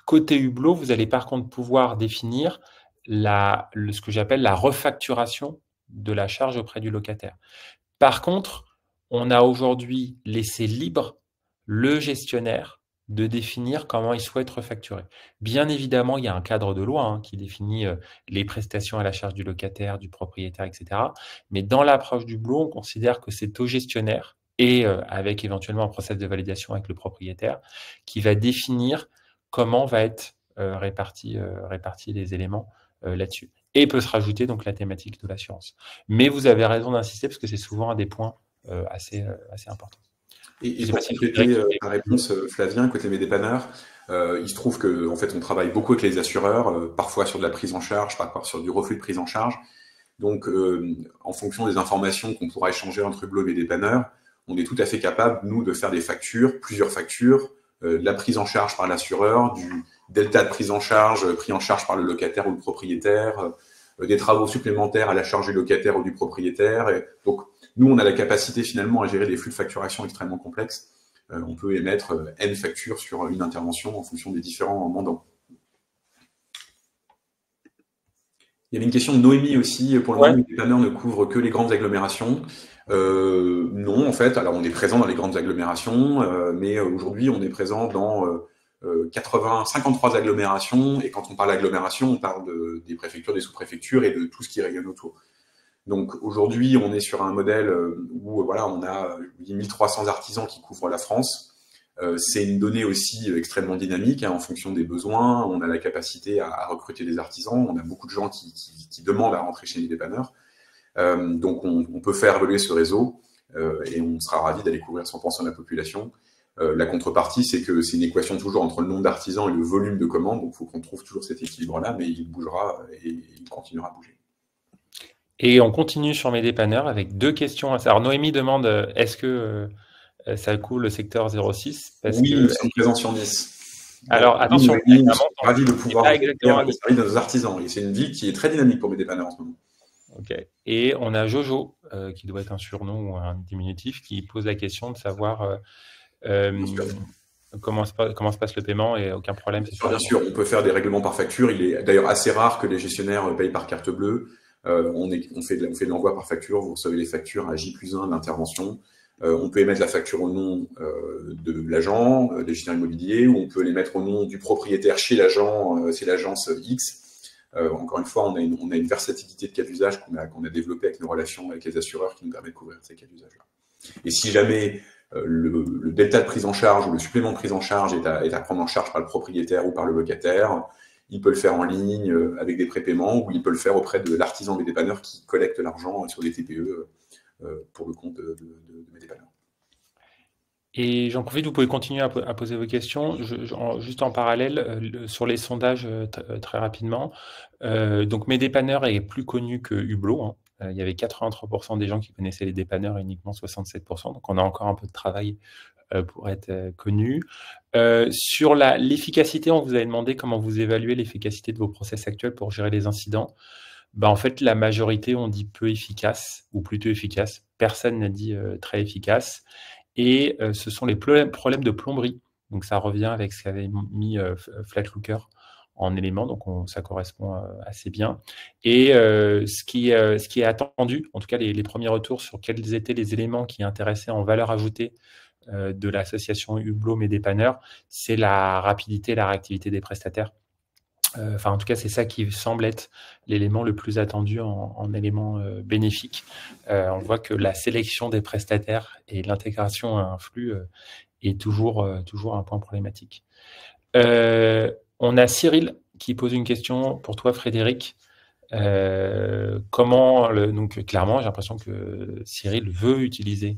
côté Hublot, vous allez par contre pouvoir définir ce que j'appelle la refacturation de la charge auprès du locataire. Par contre, on a aujourd'hui laissé libre le gestionnaire de définir comment il souhaite refacturer. Bien évidemment, il y a un cadre de loi qui définit les prestations à la charge du locataire, du propriétaire, etc. Mais dans l'approche du Hublot, on considère que c'est au gestionnaire et avec éventuellement un process de validation avec le propriétaire qui va définir comment va être répartis les éléments là-dessus. Et peut se rajouter donc la thématique de l'assurance. Mais vous avez raison d'insister parce que c'est souvent un des points assez importants. Et pour compléter ta réponse, Flavien, côté mes dépanneurs, il se trouve que en fait, on travaille beaucoup avec les assureurs, parfois sur de la prise en charge, parfois sur du refus de prise en charge. Donc, en fonction des informations qu'on pourra échanger entre Hublot et mes dépanneurs, on est tout à fait capable, nous, de faire des factures, plusieurs factures, de la prise en charge par l'assureur, du delta de prise en charge pris en charge par le locataire ou le propriétaire, des travaux supplémentaires à la charge du locataire ou du propriétaire. Et donc, nous, on a la capacité finalement à gérer des flux de facturation extrêmement complexes. On peut émettre N factures sur une intervention en fonction des différents mandants. Il y avait une question de Noémie aussi. Pour le moment, les dépanneurs ne couvrent que les grandes agglomérations. Non, en fait. Alors, on est présent dans les grandes agglomérations, mais aujourd'hui, on est présent dans 53 agglomérations. Et quand on parle agglomération, on parle des préfectures, des sous-préfectures et de tout ce qui rayonne autour. Donc, aujourd'hui, on est sur un modèle où voilà, on a 1300 artisans qui couvrent la France. C'est une donnée aussi extrêmement dynamique en fonction des besoins. On a la capacité à recruter des artisans. On a beaucoup de gens qui demandent à rentrer chez les dépanneurs. Donc, on peut faire évoluer ce réseau et on sera ravis d'aller couvrir 100% de la population. La contrepartie, c'est que c'est une équation toujours entre le nombre d'artisans et le volume de commandes. Donc, il faut qu'on trouve toujours cet équilibre-là, mais il bougera et il continuera à bouger. Et on continue sur mes dépanneurs avec 2 questions. Alors, Noémie demande, est-ce que ça couvre le secteur 06 Oui, nous sommes présents sur Nice. Alors, attention, nous sommes ravis de pouvoir servir de nos artisans. Et c'est une ville qui est très dynamique pour mes dépanneurs en ce moment. Ok. Et on a Jojo, qui doit être un surnom ou un diminutif, qui pose la question de savoir comment se passe le paiement et aucun problème. Bien sûr, on peut faire des règlements par facture. Il est d'ailleurs assez rare que les gestionnaires payent par carte bleue. On fait de l'envoi par facture. Vous recevez les factures à J+1 d'intervention. On peut émettre la facture au nom de l'agent, des gestionnaires immobiliers, ou on peut les mettre au nom du propriétaire chez l'agent, c'est l'agence X. Encore une fois, on a une versatilité de cas d'usage qu'on a développée avec nos relations avec les assureurs qui nous permet de couvrir ces cas d'usage-là. Et si jamais le delta de prise en charge ou le supplément de prise en charge est à prendre en charge par le propriétaire ou par le locataire, il peut le faire en ligne avec des prépaiements ou il peut le faire auprès de l'artisan des dépanneurs qui collecte l'argent sur des TPE pour le compte de mes dépanneurs. Et j'en profite, vous pouvez continuer à poser vos questions. Juste en parallèle, sur les sondages, très rapidement. Donc, mes dépanneurs est plus connu que Hublot. Hein. Il y avait 83% des gens qui connaissaient les dépanneurs et uniquement 67%. Donc, on a encore un peu de travail pour être connu. Sur l'efficacité, on vous avait demandé comment vous évaluez l'efficacité de vos process actuels pour gérer les incidents. En fait, la majorité ont dit peu efficace ou plutôt efficace. Personne n'a dit très efficace. Et ce sont les problèmes de plomberie. Donc, ça revient avec ce qu'avait mis Flatlooker en élément. Donc, ça correspond assez bien. Et ce qui est attendu, en tout cas les premiers retours sur quels étaient les éléments qui intéressaient en valeur ajoutée de l'association Hublot Mes Dépanneurs, c'est la rapidité et la réactivité des prestataires. Enfin, en tout cas, c'est ça qui semble être l'élément le plus attendu en élément bénéfique. On voit que la sélection des prestataires et l'intégration à un flux est toujours un point problématique. On a Cyril qui pose une question pour toi, Frédéric. Donc, clairement, j'ai l'impression que Cyril veut utiliser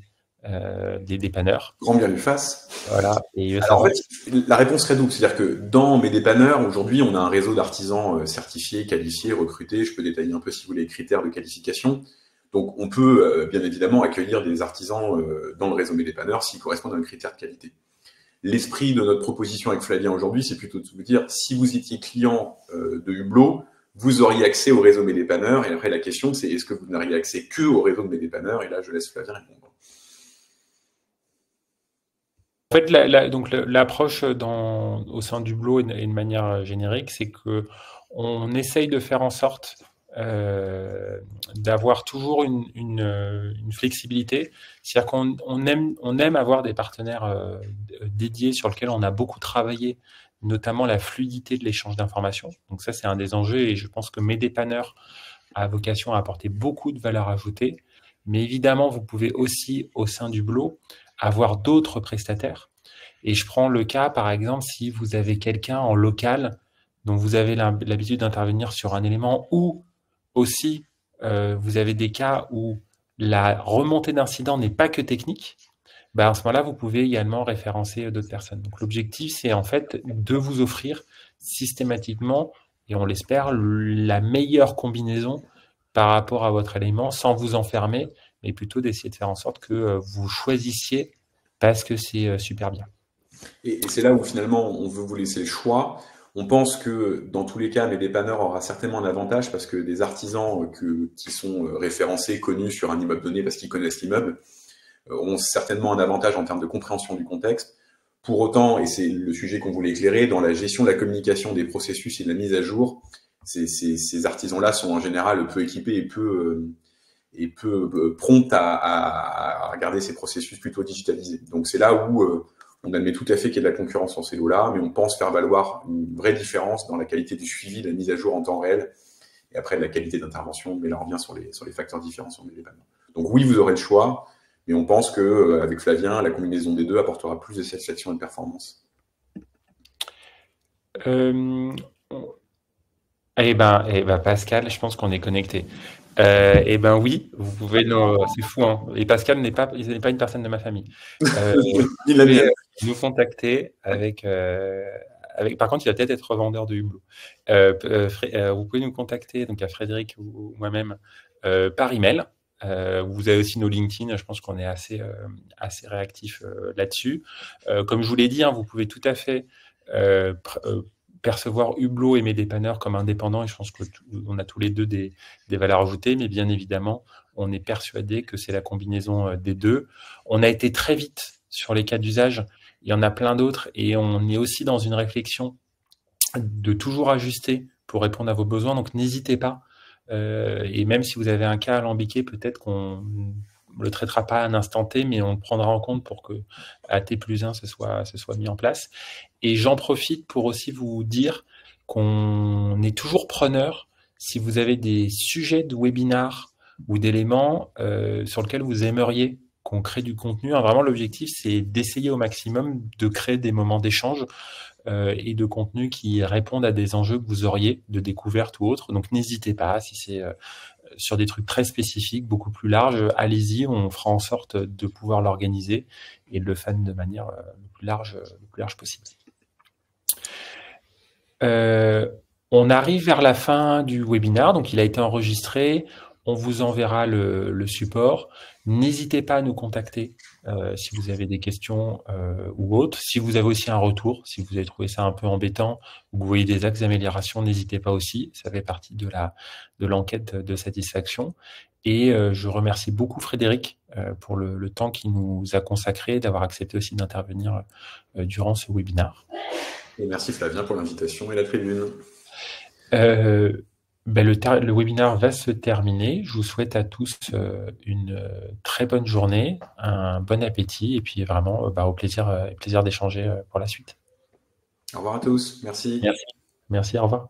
des dépanneurs. Grand bien lui fasse. Voilà. Et alors, en fait, la réponse serait double. C'est-à-dire que dans mes dépanneurs, aujourd'hui, on a un réseau d'artisans certifiés, qualifiés, recrutés. Je peux détailler un peu, si vous voulez, les critères de qualification. Donc, on peut bien évidemment accueillir des artisans dans le réseau Mes Dépanneurs s'ils correspondent à un critère de qualité. L'esprit de notre proposition avec Flavien aujourd'hui, c'est plutôt de vous dire, si vous étiez client de Hublot, vous auriez accès au réseau Mes Dépanneurs. Et après, la question, c'est est-ce que vous n'auriez accès que au réseau de Mes Dépanneurs? Et là, je laisse Flavien répondre. En fait, l'approche au sein d'Hublot et de manière générique, c'est qu'on essaye de faire en sorte d'avoir toujours une flexibilité. C'est-à-dire qu'on aime avoir des partenaires dédiés sur lesquels on a beaucoup travaillé, notamment la fluidité de l'échange d'informations. Donc ça, c'est un des enjeux et je pense que Mes Dépanneurs a vocation à apporter beaucoup de valeur ajoutée. Mais évidemment, vous pouvez aussi, au sein d'Hublot, avoir d'autres prestataires. Et je prends le cas, par exemple, si vous avez quelqu'un en local dont vous avez l'habitude d'intervenir sur un élément ou aussi vous avez des cas où la remontée d'incident n'est pas que technique, à ce moment-là, vous pouvez également référencer d'autres personnes. Donc l'objectif, c'est en fait de vous offrir systématiquement, et on l'espère, la meilleure combinaison par rapport à votre élément sans vous enfermer, mais plutôt d'essayer de faire en sorte que vous choisissiez parce que c'est super bien. Et c'est là où finalement on veut vous laisser le choix. On pense que dans tous les cas, mes dépanneurs aura certainement un avantage parce que des artisans qui sont référencés, connus sur un immeuble donné parce qu'ils connaissent l'immeuble, ont certainement un avantage en termes de compréhension du contexte. Pour autant, et c'est le sujet qu'on voulait éclairer, dans la gestion de la communication des processus et de la mise à jour, ces artisans-là sont en général peu équipés et peu prompts à regarder ces processus plutôt digitalisés. Donc c'est là où on admet tout à fait qu'il y a de la concurrence sur ces lots-là, mais on pense faire valoir une vraie différence dans la qualité du suivi, de la mise à jour en temps réel, et après de la qualité d'intervention, mais là on revient sur les facteurs différents sur les dépanneurs. Donc oui, vous aurez le choix, mais on pense qu'avec Flavien, la combinaison des deux apportera plus de satisfaction et de performance. Eh ben, Pascal, je pense qu'on est connecté. Eh ben oui, vous pouvez c'est fou, hein. Et Pascal n'est pas une personne de ma famille. Ni la mienne. Nous contacter avec. Par contre, il va peut-être être revendeur de Hublot. Vous pouvez nous contacter donc à Frédéric ou moi-même par email. Vous avez aussi nos LinkedIn. Je pense qu'on est assez réactif là-dessus. Comme je vous l'ai dit, hein, vous pouvez tout à fait percevoir Hublot et mes dépanneurs comme indépendants, et je pense qu'on a tous les deux des valeurs ajoutées, mais bien évidemment, on est persuadé que c'est la combinaison des deux. On a été très vite sur les cas d'usage, il y en a plein d'autres, et on est aussi dans une réflexion de toujours ajuster pour répondre à vos besoins, donc n'hésitez pas. Et même si vous avez un cas alambiqué, peut-être qu'on ne le traitera pas à un instant T, mais on le prendra en compte pour que à T+1 ce soit mis en place. Et j'en profite pour aussi vous dire qu'on est toujours preneur si vous avez des sujets de webinaire ou d'éléments sur lesquels vous aimeriez qu'on crée du contenu. Hein, vraiment, l'objectif, c'est d'essayer au maximum de créer des moments d'échange et de contenu qui répondent à des enjeux que vous auriez de découverte ou autre. Donc, n'hésitez pas, si c'est sur des trucs très spécifiques, beaucoup plus larges, allez-y, on fera en sorte de pouvoir l'organiser et de le faire de manière le plus large possible. On arrive vers la fin du webinaire, donc il a été enregistré. On vous enverra le support. N'hésitez pas à nous contacter si vous avez des questions ou autres. Si vous avez aussi un retour, si vous avez trouvé ça un peu embêtant ou que vous voyez des axes d'amélioration, n'hésitez pas aussi. Ça fait partie de l'enquête de satisfaction. Et je remercie beaucoup Frédéric pour le temps qu'il nous a consacré, d'avoir accepté aussi d'intervenir durant ce webinaire. Et merci Flavien pour l'invitation et la tribune. Le webinaire va se terminer. Je vous souhaite à tous une très bonne journée, un bon appétit et puis vraiment au plaisir d'échanger pour la suite. Au revoir à tous. Merci. Merci, au revoir.